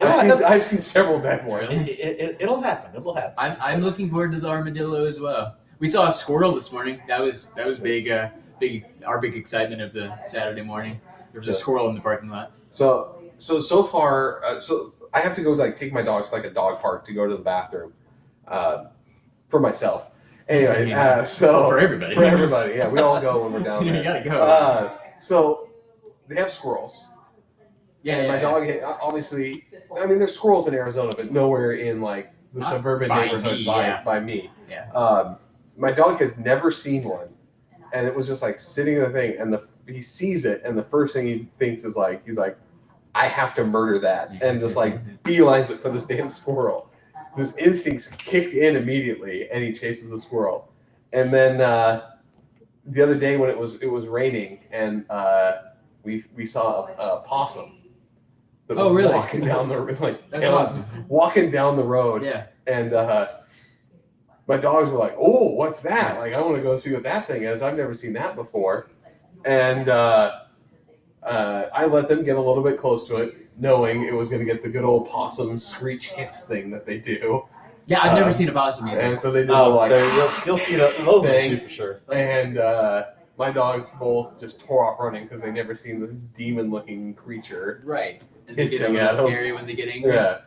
[SPEAKER 2] Yeah,
[SPEAKER 5] I've seen several dead ones.
[SPEAKER 2] It'll happen. It'll happen.
[SPEAKER 3] I'm looking forward to the armadillo as well. We saw a squirrel this morning. That was big. Our big excitement of the Saturday morning. There was a squirrel in the parking lot.
[SPEAKER 5] So far, so I have to go like take my dogs to like a dog park to go to the bathroom, for myself. Anyway, so
[SPEAKER 3] For everybody.
[SPEAKER 5] For everybody, yeah, we all go when we're down there.
[SPEAKER 3] You gotta go.
[SPEAKER 5] So they have squirrels.
[SPEAKER 3] Yeah,
[SPEAKER 5] And my dog, obviously, I mean, there's squirrels in Arizona, but nowhere in like the
[SPEAKER 3] Not
[SPEAKER 5] suburban
[SPEAKER 3] by
[SPEAKER 5] neighborhood
[SPEAKER 3] me,
[SPEAKER 5] by me.
[SPEAKER 3] Yeah.
[SPEAKER 5] My dog has never seen one, and it was just like sitting in the thing, and he sees it, and the first thing he thinks is like, he's like, I have to murder that, and just like beelines it for this damn squirrel. This instinct's kicked in immediately, and he chases the squirrel. And then the other day when it was raining, and we saw a possum. That was
[SPEAKER 3] really?
[SPEAKER 5] Walking down the
[SPEAKER 3] That's awesome.
[SPEAKER 5] walking down the road.
[SPEAKER 3] Yeah.
[SPEAKER 5] And my dogs were like, "Oh, what's that? Like, I want to go see what that thing is. I've never seen that before." And I let them get a little bit close to it, knowing it was going to get the good old possum screech hiss thing that they do.
[SPEAKER 3] Yeah, I've never seen a possum either.
[SPEAKER 5] And so they did
[SPEAKER 2] You'll see those
[SPEAKER 5] thing.
[SPEAKER 2] two for sure.
[SPEAKER 5] And my dogs both just tore off running because they never seen this demon-looking creature.
[SPEAKER 3] Right. And they get a
[SPEAKER 5] Hissing
[SPEAKER 3] little
[SPEAKER 5] at 'em.
[SPEAKER 3] scary when they get angry.
[SPEAKER 5] Yeah.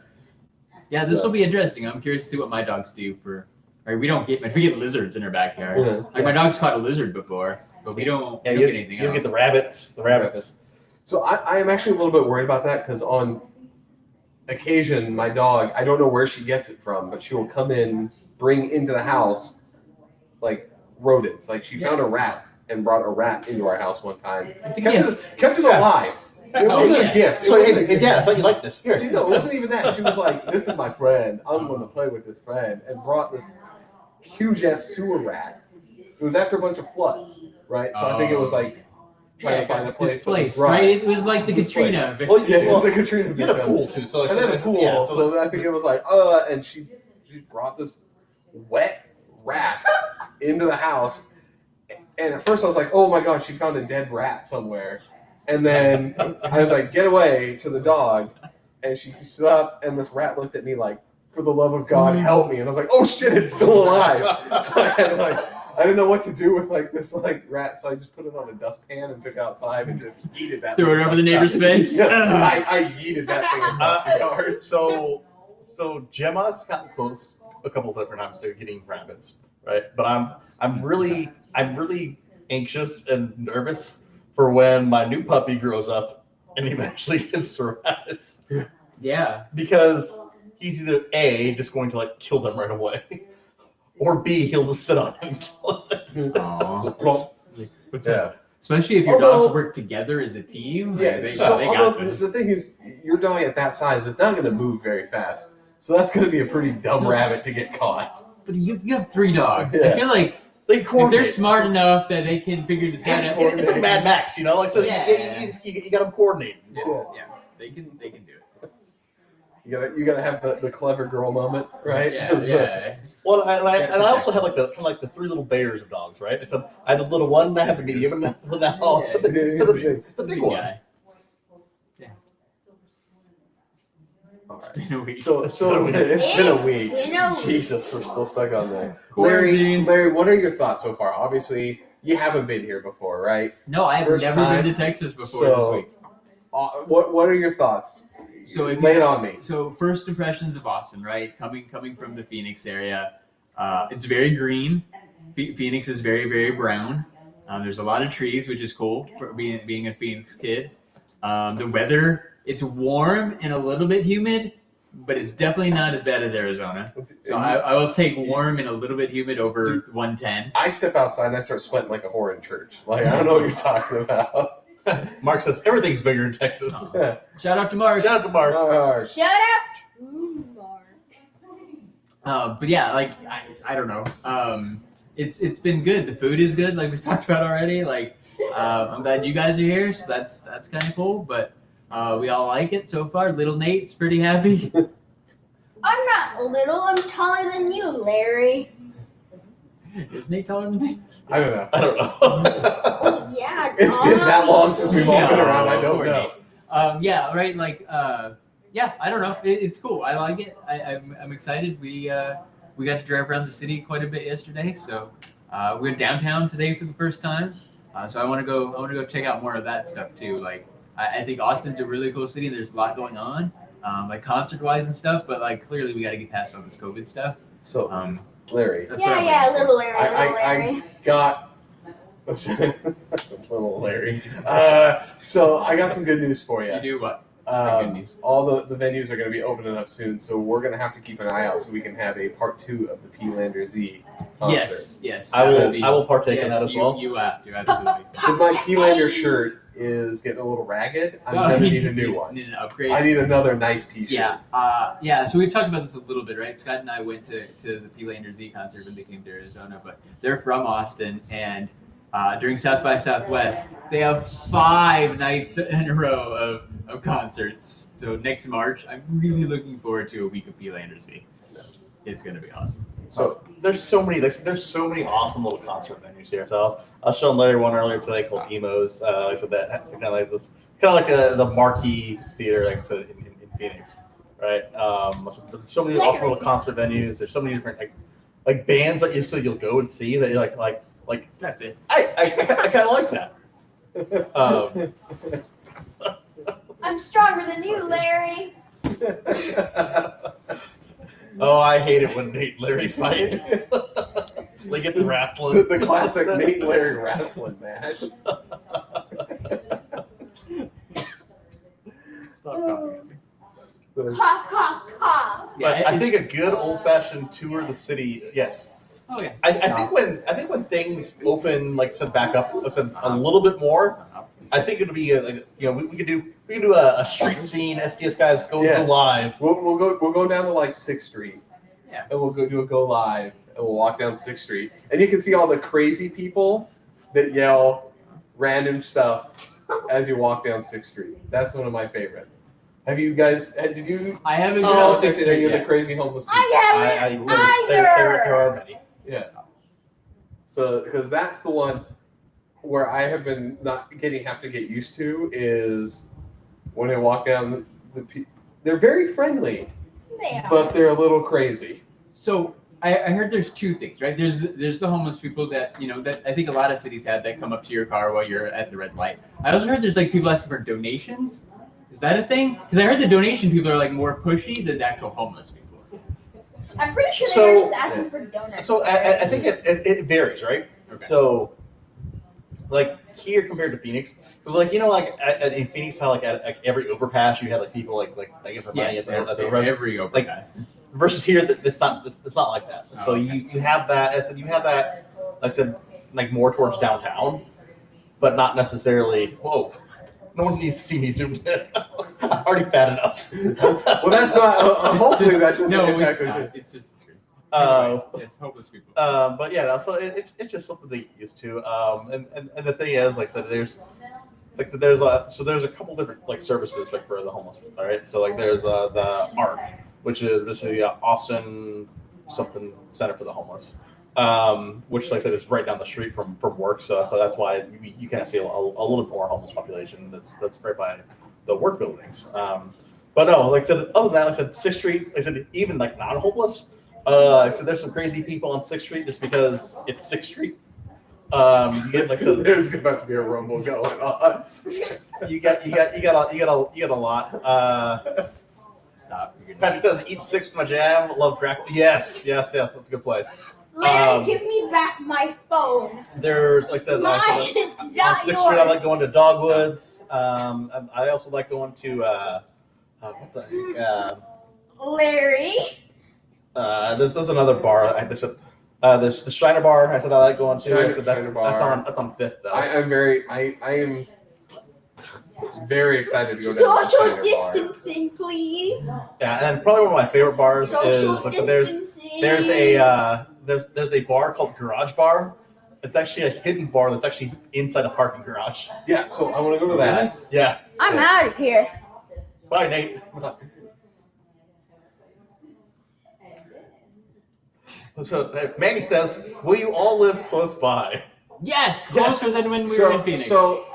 [SPEAKER 3] Yeah, this will be interesting. I'm curious to see what my dogs do for. Right, we get lizards in our backyard.
[SPEAKER 5] Yeah.
[SPEAKER 3] Like my dog's caught a lizard before, but we don't.
[SPEAKER 2] Yeah,
[SPEAKER 3] we don't get anything
[SPEAKER 2] you'll
[SPEAKER 3] else.
[SPEAKER 2] get the rabbits. The rabbits.
[SPEAKER 5] So I am actually a little bit worried about that because on occasion, my dog, I don't know where she gets it from, but she will come in, bring into the house like rodents. Like she found a rat and brought a rat into our house one time.
[SPEAKER 3] It's a
[SPEAKER 5] Kept
[SPEAKER 3] gift.
[SPEAKER 5] it alive. It
[SPEAKER 3] Oh,
[SPEAKER 5] wasn't
[SPEAKER 3] yeah.
[SPEAKER 5] a gift. It
[SPEAKER 2] So
[SPEAKER 5] wasn't a
[SPEAKER 2] hey,
[SPEAKER 5] gift.
[SPEAKER 2] Dad, I thought you liked this. Here.
[SPEAKER 5] No, it wasn't even that. She was like, "This is my friend. I'm going to play with this friend," and brought this huge ass sewer rat. It was after a bunch of floods, right? So I think it was like trying to find a place. that was
[SPEAKER 3] Displaced,
[SPEAKER 5] dry.
[SPEAKER 3] right? It was like the
[SPEAKER 5] Displaced.
[SPEAKER 3] Katrina.
[SPEAKER 2] Well,
[SPEAKER 5] Yeah, it's a Katrina
[SPEAKER 2] You had a
[SPEAKER 5] victim.
[SPEAKER 2] pool too, so
[SPEAKER 5] And then a pool.
[SPEAKER 2] Yeah,
[SPEAKER 5] so I think it was like, and she brought this wet rat into the house. And at first I was like, oh my God, she found a dead rat somewhere. And then I was like, get away to the dog. And she stood up, and this rat looked at me like, for the love of God, help me. And I was like, oh shit, it's still alive. So I had I didn't know what to do with like this like rat, so I just put it on a dustpan and took it outside and just yeeted that.
[SPEAKER 3] Threw it over the neighbor's fence.
[SPEAKER 5] Yeah, I yeeted that thing across the yard.
[SPEAKER 2] So Gemma's gotten close a couple of different times to getting rabbits, right? But I'm really anxious and nervous for when my new puppy grows up and he eventually gets to rabbits.
[SPEAKER 3] Yeah.
[SPEAKER 2] Because he's either A, just going to like kill them right away, or B, he'll just sit on it and kill it.
[SPEAKER 3] Aww.
[SPEAKER 5] Yeah.
[SPEAKER 3] Especially if your
[SPEAKER 5] Although-
[SPEAKER 3] dogs work together as a team.
[SPEAKER 5] Yeah,
[SPEAKER 3] They
[SPEAKER 5] so
[SPEAKER 3] got
[SPEAKER 5] although
[SPEAKER 3] this.
[SPEAKER 5] the thing is, your dog at that size is not going to move very fast. So that's going to be a pretty dumb rabbit to get caught.
[SPEAKER 3] But you have 3 dogs.
[SPEAKER 5] Yeah.
[SPEAKER 3] I feel like
[SPEAKER 2] They
[SPEAKER 3] If
[SPEAKER 2] coordinate.
[SPEAKER 3] they're smart enough that they can figure this out,
[SPEAKER 2] It's a Mad Max, you know. Like so,
[SPEAKER 3] Yeah.
[SPEAKER 2] you got them coordinating.
[SPEAKER 3] yeah, they can do it.
[SPEAKER 5] You gotta have the clever girl moment, right?
[SPEAKER 3] Yeah.
[SPEAKER 2] Well, and I also have like the three little bears of dogs, right? So I had the little one, and I have the medium, and now
[SPEAKER 3] Yeah.
[SPEAKER 2] the big one.
[SPEAKER 3] guy. Yeah.
[SPEAKER 5] All
[SPEAKER 3] It's
[SPEAKER 5] right.
[SPEAKER 3] been a week.
[SPEAKER 5] So it's been a week. Jesus, we're still stuck on that.
[SPEAKER 3] Quarantine.
[SPEAKER 5] Larry, what are your thoughts so far? Obviously, you haven't been here before, right?
[SPEAKER 3] No, I have
[SPEAKER 5] First
[SPEAKER 3] never
[SPEAKER 5] time,
[SPEAKER 3] been to Texas before
[SPEAKER 5] so-
[SPEAKER 3] this week.
[SPEAKER 5] What are your thoughts?
[SPEAKER 3] So if
[SPEAKER 5] lay
[SPEAKER 3] you-
[SPEAKER 5] it on me.
[SPEAKER 3] So first impressions of Austin, right? Coming from the Phoenix area, it's very green. Phoenix is very, very brown. There's a lot of trees, which is cool for being a Phoenix kid. The weather, it's warm and a little bit humid, but it's definitely not as bad as Arizona. So I will take warm and a little bit humid over 110.
[SPEAKER 5] I step outside and I start sweating like a whore in church. Like, I don't know what you're talking about.
[SPEAKER 2] Mark says everything's bigger in Texas.
[SPEAKER 5] Yeah.
[SPEAKER 3] Shout out to Mark.
[SPEAKER 2] Shout out to Mark.
[SPEAKER 4] Shout out to Mark.
[SPEAKER 3] But yeah, like I don't know. It's been good. The food is good, like we talked about already. Like I'm glad you guys are here, so that's kind of cool. But we all like it so far. Little Nate's pretty happy.
[SPEAKER 4] I'm not little. I'm taller than you, Larry.
[SPEAKER 3] Is Nate taller than me?
[SPEAKER 5] I don't know.
[SPEAKER 2] I don't know.
[SPEAKER 4] Oh, yeah.
[SPEAKER 5] It's been that long since we've all been around. I don't
[SPEAKER 3] poor
[SPEAKER 5] know.
[SPEAKER 3] Nate. Yeah, right. Like, yeah, I don't know. It's cool. I like it. I'm excited. We got to drive around the city quite a bit yesterday. So we went downtown today for the first time. So I want to go check out more of that stuff too. Like, I think Austin's a really cool city. There's a lot going on, like concert wise and stuff. But like, clearly we got to get past all this COVID stuff.
[SPEAKER 5] So,
[SPEAKER 3] That's
[SPEAKER 5] Larry,
[SPEAKER 3] what
[SPEAKER 4] Yeah,
[SPEAKER 3] I'm
[SPEAKER 4] little Larry, little
[SPEAKER 5] I
[SPEAKER 4] Larry.
[SPEAKER 5] got little Larry. So I got some good news for you.
[SPEAKER 3] You do what? Good news.
[SPEAKER 5] All the venues are going to be opening up soon, so we're going to have to keep an eye out so we can have a part 2 of the P-Lander Z concert.
[SPEAKER 3] Yes.
[SPEAKER 2] I
[SPEAKER 3] that would be-
[SPEAKER 2] will partake in
[SPEAKER 3] yes,
[SPEAKER 2] that as well.
[SPEAKER 3] You have to absolutely.
[SPEAKER 5] Because my P-Lander shirt is getting a little ragged. I'm going to need a new one.
[SPEAKER 3] Need an upgrade.
[SPEAKER 5] I need another nice T-shirt.
[SPEAKER 3] Yeah. So we've talked about this a little bit, right? Scott and I went to the P-Lander Z concert when they came to Arizona, but they're from Austin, and during South by Southwest, they have 5 nights in a row of concerts. So next March, I'm really looking forward to a week of P-Lander Z. It's gonna be awesome.
[SPEAKER 2] So there's so many awesome little concert venues here. So I was showing Larry one earlier today called Emos. Like I said, that's kind of like the marquee theater, like I said, in Phoenix, right? There's so many awesome little concert venues. There's so many different like bands that you'll go and see that you're like
[SPEAKER 3] That's it.
[SPEAKER 2] I kind of like that.
[SPEAKER 4] I'm stronger than you, Larry.
[SPEAKER 2] Oh, I hate it when Nate and Larry fight. They get the wrestling.
[SPEAKER 5] the classic Nate and Larry wrestling match.
[SPEAKER 3] Stop coughing at me.
[SPEAKER 4] Cough, cough, cough.
[SPEAKER 2] But I think a good old-fashioned tour of the city, yes.
[SPEAKER 3] Oh yeah.
[SPEAKER 2] I think when things open, like I said, back up, like I said, a little bit more, I think it'll be we could do a street scene. STS Guys go live.
[SPEAKER 5] We'll go down to like 6th Street.
[SPEAKER 3] Yeah.
[SPEAKER 5] And we'll go live and we'll walk down 6th Street. And you can see all the crazy people that yell random stuff as you walk down 6th Street. That's one of my favorites. Have you guys did you
[SPEAKER 3] I haven't
[SPEAKER 2] Oh,
[SPEAKER 3] been out
[SPEAKER 5] see
[SPEAKER 3] 6th
[SPEAKER 5] any
[SPEAKER 3] Street
[SPEAKER 5] of the
[SPEAKER 3] yet.
[SPEAKER 5] crazy homeless people?
[SPEAKER 4] I haven't
[SPEAKER 2] There are
[SPEAKER 4] either.
[SPEAKER 2] many.
[SPEAKER 5] Yeah. So, because that's the one where I have been have to get used to is when I walk down they're very friendly,
[SPEAKER 4] They are.
[SPEAKER 5] but they're a little crazy.
[SPEAKER 3] So I heard there's 2 things, right? There's the homeless people that that I think a lot of cities have that come up to your car while you're at the red light. I also heard there's like people asking for donations. Is that a thing? Because I heard the donation people are like more pushy than the actual homeless people.
[SPEAKER 4] I'm pretty sure they
[SPEAKER 2] So-
[SPEAKER 4] were just asking for donuts.
[SPEAKER 2] So I think it varies, right?
[SPEAKER 3] Okay.
[SPEAKER 2] So, like here compared to Phoenix, because in Phoenix, how at every overpass you had like people like begging for money
[SPEAKER 3] Yes,
[SPEAKER 2] at the road.
[SPEAKER 3] every overpass.
[SPEAKER 2] Versus here, it's not like that.
[SPEAKER 3] Oh,
[SPEAKER 2] So
[SPEAKER 3] okay.
[SPEAKER 2] you have that. Like I said, like more towards downtown, but not necessarily. Whoa. No one needs to see me zoomed in. I'm already fat enough.
[SPEAKER 5] Well, that's not. Hopefully, that doesn't
[SPEAKER 3] no,
[SPEAKER 5] impact
[SPEAKER 3] it's
[SPEAKER 5] our
[SPEAKER 3] not.
[SPEAKER 5] shit.
[SPEAKER 3] It's just the screen. Yes, homeless people.
[SPEAKER 2] But yeah, no, so it's just something to get used to. And the thing is, like I said, there's a couple different like services like for the homeless people. All right, so like there's the ARC, which is basically Austin something Center for the Homeless, which like I said is right down the street from work. So that's why you kind of see a little bit more homeless population. That's right by the work buildings. But no, like I said, other than that, like I said, 6th Street, like I said, even like non-homeless. Like I said, there's some crazy people on 6th Street just because it's 6th Street. You get like so
[SPEAKER 5] There's about to be a rumble going on.
[SPEAKER 2] you got a lot.
[SPEAKER 3] Stop.
[SPEAKER 2] Patrick says eat 6 with my jam. Love crack. Yes, that's a good place.
[SPEAKER 4] Larry, give me back my phone.
[SPEAKER 2] There's like I said,
[SPEAKER 4] Mine
[SPEAKER 2] on
[SPEAKER 4] is
[SPEAKER 2] 6th
[SPEAKER 4] not
[SPEAKER 2] Street I like
[SPEAKER 4] yours.
[SPEAKER 2] going to Dogwoods. I also like going to what the heck?
[SPEAKER 4] Larry.
[SPEAKER 2] There's another bar. There's the Shiner Bar. I said I like going to.
[SPEAKER 5] Shiner-
[SPEAKER 2] I said that's
[SPEAKER 5] Shiner Bar.
[SPEAKER 2] that's on 5th though.
[SPEAKER 5] I am very excited to go down to the
[SPEAKER 4] Social
[SPEAKER 5] Shiner Bar.
[SPEAKER 4] distancing, please.
[SPEAKER 2] Yeah, and probably one of my favorite bars
[SPEAKER 4] Social
[SPEAKER 2] is like, so
[SPEAKER 4] distancing.
[SPEAKER 2] there's a bar called Garage Bar. It's actually a hidden bar that's actually inside a parking garage.
[SPEAKER 5] Yeah, so I want to go to that.
[SPEAKER 2] Yeah.
[SPEAKER 4] I'm out of here.
[SPEAKER 2] Bye, Nate. So Manny says, "Will you all live close by?"
[SPEAKER 3] Yes, closer than when we were
[SPEAKER 5] So,
[SPEAKER 3] in Phoenix.
[SPEAKER 5] so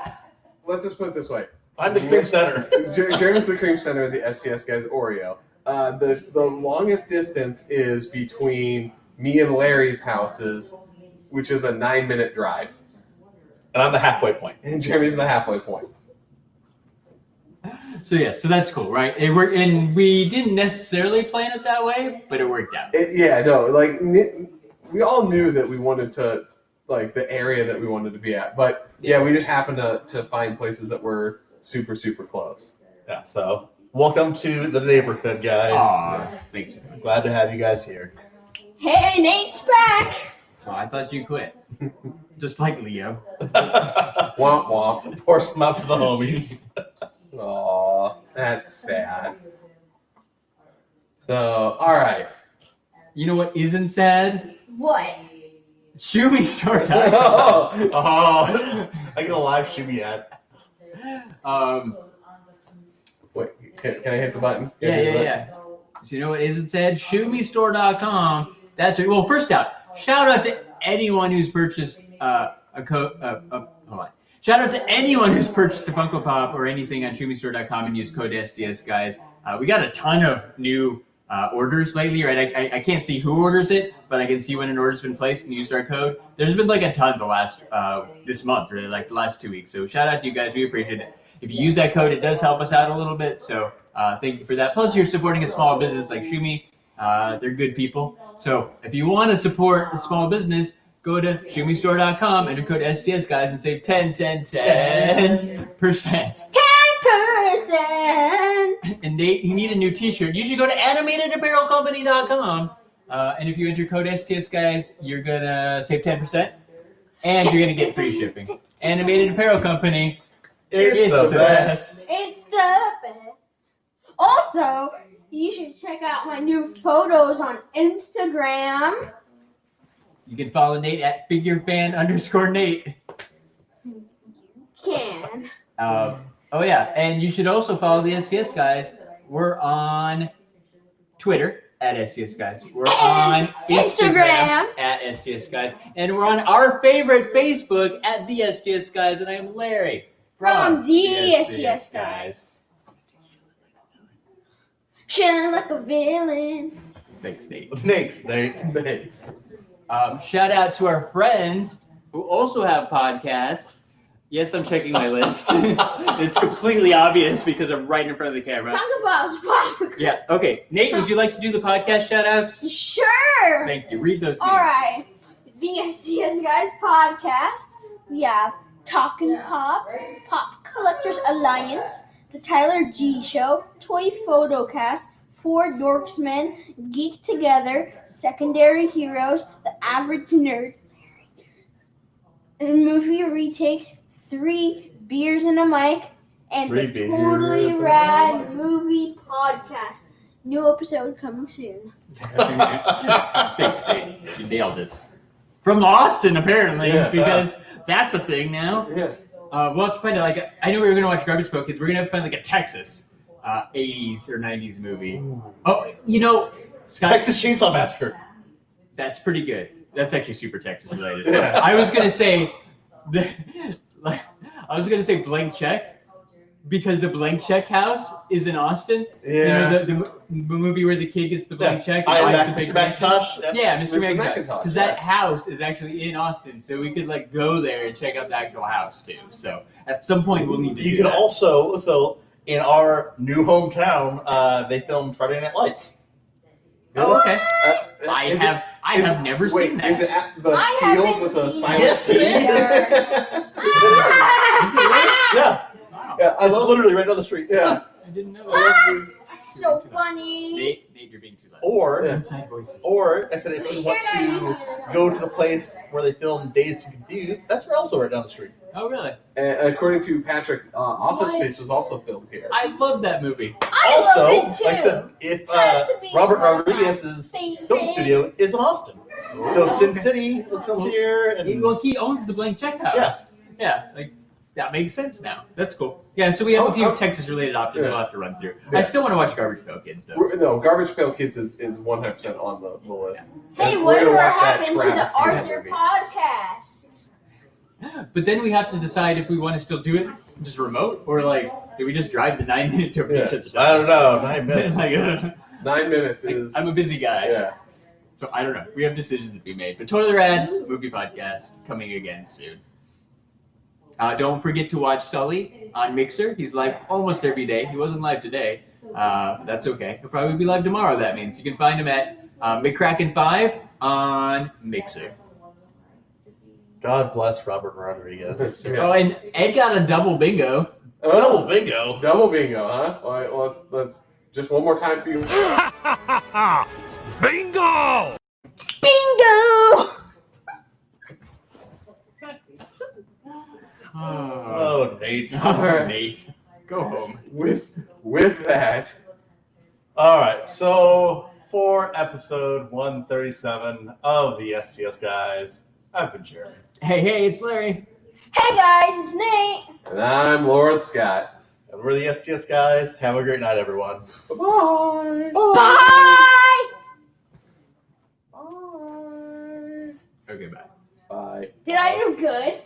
[SPEAKER 5] let's just put it this way.
[SPEAKER 2] I'm the Cream Center.
[SPEAKER 5] Jeremy's the cream center of the STS Guys Oreo. The longest distance is between me and Larry's houses, which is a 9-minute drive.
[SPEAKER 2] And I'm the halfway point.
[SPEAKER 5] And Jeremy's the halfway point.
[SPEAKER 3] So yeah, so that's cool, right? It worked, and we didn't necessarily plan it that way, but it worked out.
[SPEAKER 5] We all knew that we wanted to, like, the area that we wanted to be at. But yeah, we just happened to find places that were super, super close.
[SPEAKER 2] Yeah. So welcome to the neighborhood, guys.
[SPEAKER 3] Aw, thanks.
[SPEAKER 2] Glad to have you guys here.
[SPEAKER 4] Hey, Nate's back.
[SPEAKER 3] Oh, I thought you quit, just like Leo.
[SPEAKER 5] Womp womp.
[SPEAKER 2] Pour some out for the homies.
[SPEAKER 5] Aw, that's sad. So, all right.
[SPEAKER 3] You know what isn't sad?
[SPEAKER 4] What?
[SPEAKER 3] Shumi Store.
[SPEAKER 2] Oh, I get a live Shumi ad.
[SPEAKER 5] Wait, can I hit the button?
[SPEAKER 3] Yeah. So you know what isn't sad? ShumiStore.com. That's it. Well, first out, shout out to anyone who's purchased hold on. Shout out to anyone who's purchased a Funko Pop or anything on ShumiStore.com and use code STS Guys. We got a ton of new orders lately, right? I can't see who orders it, but I can see when an order's been placed and used our code. There's been like a ton the last this month, really, like the last 2 weeks. So shout out to you guys. We appreciate it. If you use that code, it does help us out a little bit. So thank you for that. Plus, you're supporting a small business like Shumi. They're good people. So if you want to support a small business, go to ShumiStore.com, enter code STS Guys, and save 10%.
[SPEAKER 4] 10%.
[SPEAKER 3] And Nate, you need a new T-shirt. You should go to AnimatedApparelCompany.com, and if you enter code STS Guys, you're gonna save 10%, and you're gonna get free shipping. Animated Apparel Company.
[SPEAKER 2] It's the best.
[SPEAKER 4] It's the best. Also, you should check out my new photos on Instagram.
[SPEAKER 3] You can follow Nate at figurefan_Nate.
[SPEAKER 4] Can.
[SPEAKER 3] Oh yeah, and you should also follow the STS Guys. We're on Twitter at STS Guys. We're on Instagram at STS Guys, and we're on our favorite Facebook at the STS Guys. And I'm Larry
[SPEAKER 4] From the STS Guys. Chilling like a villain.
[SPEAKER 3] Thanks, Nate.
[SPEAKER 2] Thanks, Nate.
[SPEAKER 5] Thanks.
[SPEAKER 3] Shout out to our friends who also have podcasts. Yes, I'm checking my list. It's completely obvious because I'm right in front of the camera.
[SPEAKER 4] Talk about podcast.
[SPEAKER 3] Yeah. Okay. Nate, would you like to do the podcast shout outs?
[SPEAKER 4] Sure.
[SPEAKER 3] Thank you. Read those names.
[SPEAKER 4] All right. The STS Guys Podcast. We have Talkin' Pops, Pop Collectors Alliance, The Tyler G Show, Toy Photocast, Four Dorksmen, Geek Together, Secondary Heroes, The Average Nerd, and Movie Retakes, 3 Beers and a Mic, and
[SPEAKER 2] Three
[SPEAKER 4] the
[SPEAKER 2] Beers
[SPEAKER 4] Totally
[SPEAKER 2] and a
[SPEAKER 4] Rad Movie Podcast. New episode coming soon.
[SPEAKER 3] Thanks, Dave. You nailed it. From Austin, apparently,
[SPEAKER 5] Yeah.
[SPEAKER 3] because that's a thing now.
[SPEAKER 5] Yeah.
[SPEAKER 3] We'll have to find I know we were gonna watch Garbage Pail Kids. We're gonna have to find like a Texas 80s or 90s movie. Oh, Scott,
[SPEAKER 2] Texas Chainsaw Massacre.
[SPEAKER 3] that's pretty good. That's actually super Texas related.
[SPEAKER 5] Yeah.
[SPEAKER 3] I was gonna say Blank Check because the Blank Check house is in Austin.
[SPEAKER 5] Yeah.
[SPEAKER 3] The movie where the kid gets the blank check
[SPEAKER 2] I
[SPEAKER 3] and
[SPEAKER 2] am
[SPEAKER 3] buys the
[SPEAKER 2] Mr.
[SPEAKER 3] big mansion.
[SPEAKER 2] Macintosh.
[SPEAKER 3] Yeah, Mr.
[SPEAKER 5] Mr.
[SPEAKER 3] McIntosh.
[SPEAKER 5] McIntosh,
[SPEAKER 3] Because that house is actually in Austin, so we could like go there and check out the actual house too. So at some point we'll need to
[SPEAKER 2] You
[SPEAKER 3] do
[SPEAKER 2] can
[SPEAKER 3] that.
[SPEAKER 2] also in our new hometown, they filmed Friday Night Lights.
[SPEAKER 3] Oh, okay. I
[SPEAKER 5] Is
[SPEAKER 3] have never
[SPEAKER 5] wait,
[SPEAKER 3] seen that.
[SPEAKER 5] Is it at the
[SPEAKER 4] I
[SPEAKER 5] field
[SPEAKER 4] haven't
[SPEAKER 5] with a
[SPEAKER 4] seen
[SPEAKER 5] silent
[SPEAKER 2] Yes, it is. Yeah,
[SPEAKER 3] Wow.
[SPEAKER 5] Yeah, I
[SPEAKER 2] it's
[SPEAKER 5] love
[SPEAKER 2] literally right down the street.
[SPEAKER 5] Yeah.
[SPEAKER 3] I didn't know that.
[SPEAKER 4] So funny.
[SPEAKER 3] Nate, you're being too loud.
[SPEAKER 2] Or
[SPEAKER 3] Inside voices.
[SPEAKER 2] I said if you want to go to the place where they filmed Dazed and Confused, that's also right down the street.
[SPEAKER 3] Oh, really?
[SPEAKER 5] And according to Patrick, Office Space was also filmed here.
[SPEAKER 3] I love that movie.
[SPEAKER 4] I
[SPEAKER 2] Also,
[SPEAKER 4] love it too.
[SPEAKER 2] like I said, if
[SPEAKER 4] Has to be
[SPEAKER 2] Robert
[SPEAKER 4] one of my
[SPEAKER 2] Rodriguez's
[SPEAKER 4] favorites.
[SPEAKER 2] film studio is in Austin, so Sin City was filmed here, and
[SPEAKER 3] Well, he owns the Blank Check house. Yeah, like that makes sense now. That's cool. Yeah, so we have a few Texas-related options we'll have to run through.
[SPEAKER 5] Yeah.
[SPEAKER 3] I still want to watch Garbage Pail Kids though.
[SPEAKER 5] No, Garbage Pail Kids is 100% on the list.
[SPEAKER 4] Hey,
[SPEAKER 5] And we're gonna
[SPEAKER 4] whatever
[SPEAKER 5] watch that
[SPEAKER 4] happened to the
[SPEAKER 5] travesty of a
[SPEAKER 4] Arthur
[SPEAKER 5] movie.
[SPEAKER 4] podcast?
[SPEAKER 3] But then we have to decide if we want to still do it just remote or like do we just drive the 9 minutes over
[SPEAKER 5] Yeah.
[SPEAKER 3] each other's
[SPEAKER 2] I don't
[SPEAKER 3] house?
[SPEAKER 2] know, 9 minutes.
[SPEAKER 3] Like,
[SPEAKER 5] 9 minutes is.
[SPEAKER 3] I'm a busy guy.
[SPEAKER 5] Yeah.
[SPEAKER 3] So I don't know. We have decisions to be made. But Totally Rad movie podcast coming again soon. Don't forget to watch Sully on Mixer. He's live almost every day. He wasn't live today. That's okay. He'll probably be live tomorrow. That means you can find him at McCracken5 on Mixer.
[SPEAKER 2] God bless Robert Rodriguez.
[SPEAKER 5] Yeah.
[SPEAKER 3] Oh, and Ed got a double bingo.
[SPEAKER 2] Double bingo.
[SPEAKER 5] Double bingo, huh? All right, well, let's just one more time for you.
[SPEAKER 6] Bingo!
[SPEAKER 4] Bingo!
[SPEAKER 2] Oh, Nate.
[SPEAKER 3] All right, Nate. Go home.
[SPEAKER 5] With that,
[SPEAKER 2] All right, so for episode 137 of the STS Guys, I've been Jeremy.
[SPEAKER 3] Hey, it's Larry.
[SPEAKER 4] Hey guys, it's Nate.
[SPEAKER 5] and I'm Lord Scott.
[SPEAKER 2] And we're the STS Guys. Have a great night, everyone.
[SPEAKER 5] Bye-bye.
[SPEAKER 4] Bye.
[SPEAKER 5] Bye.
[SPEAKER 3] Okay, bye.
[SPEAKER 5] Bye.
[SPEAKER 4] Did I do good?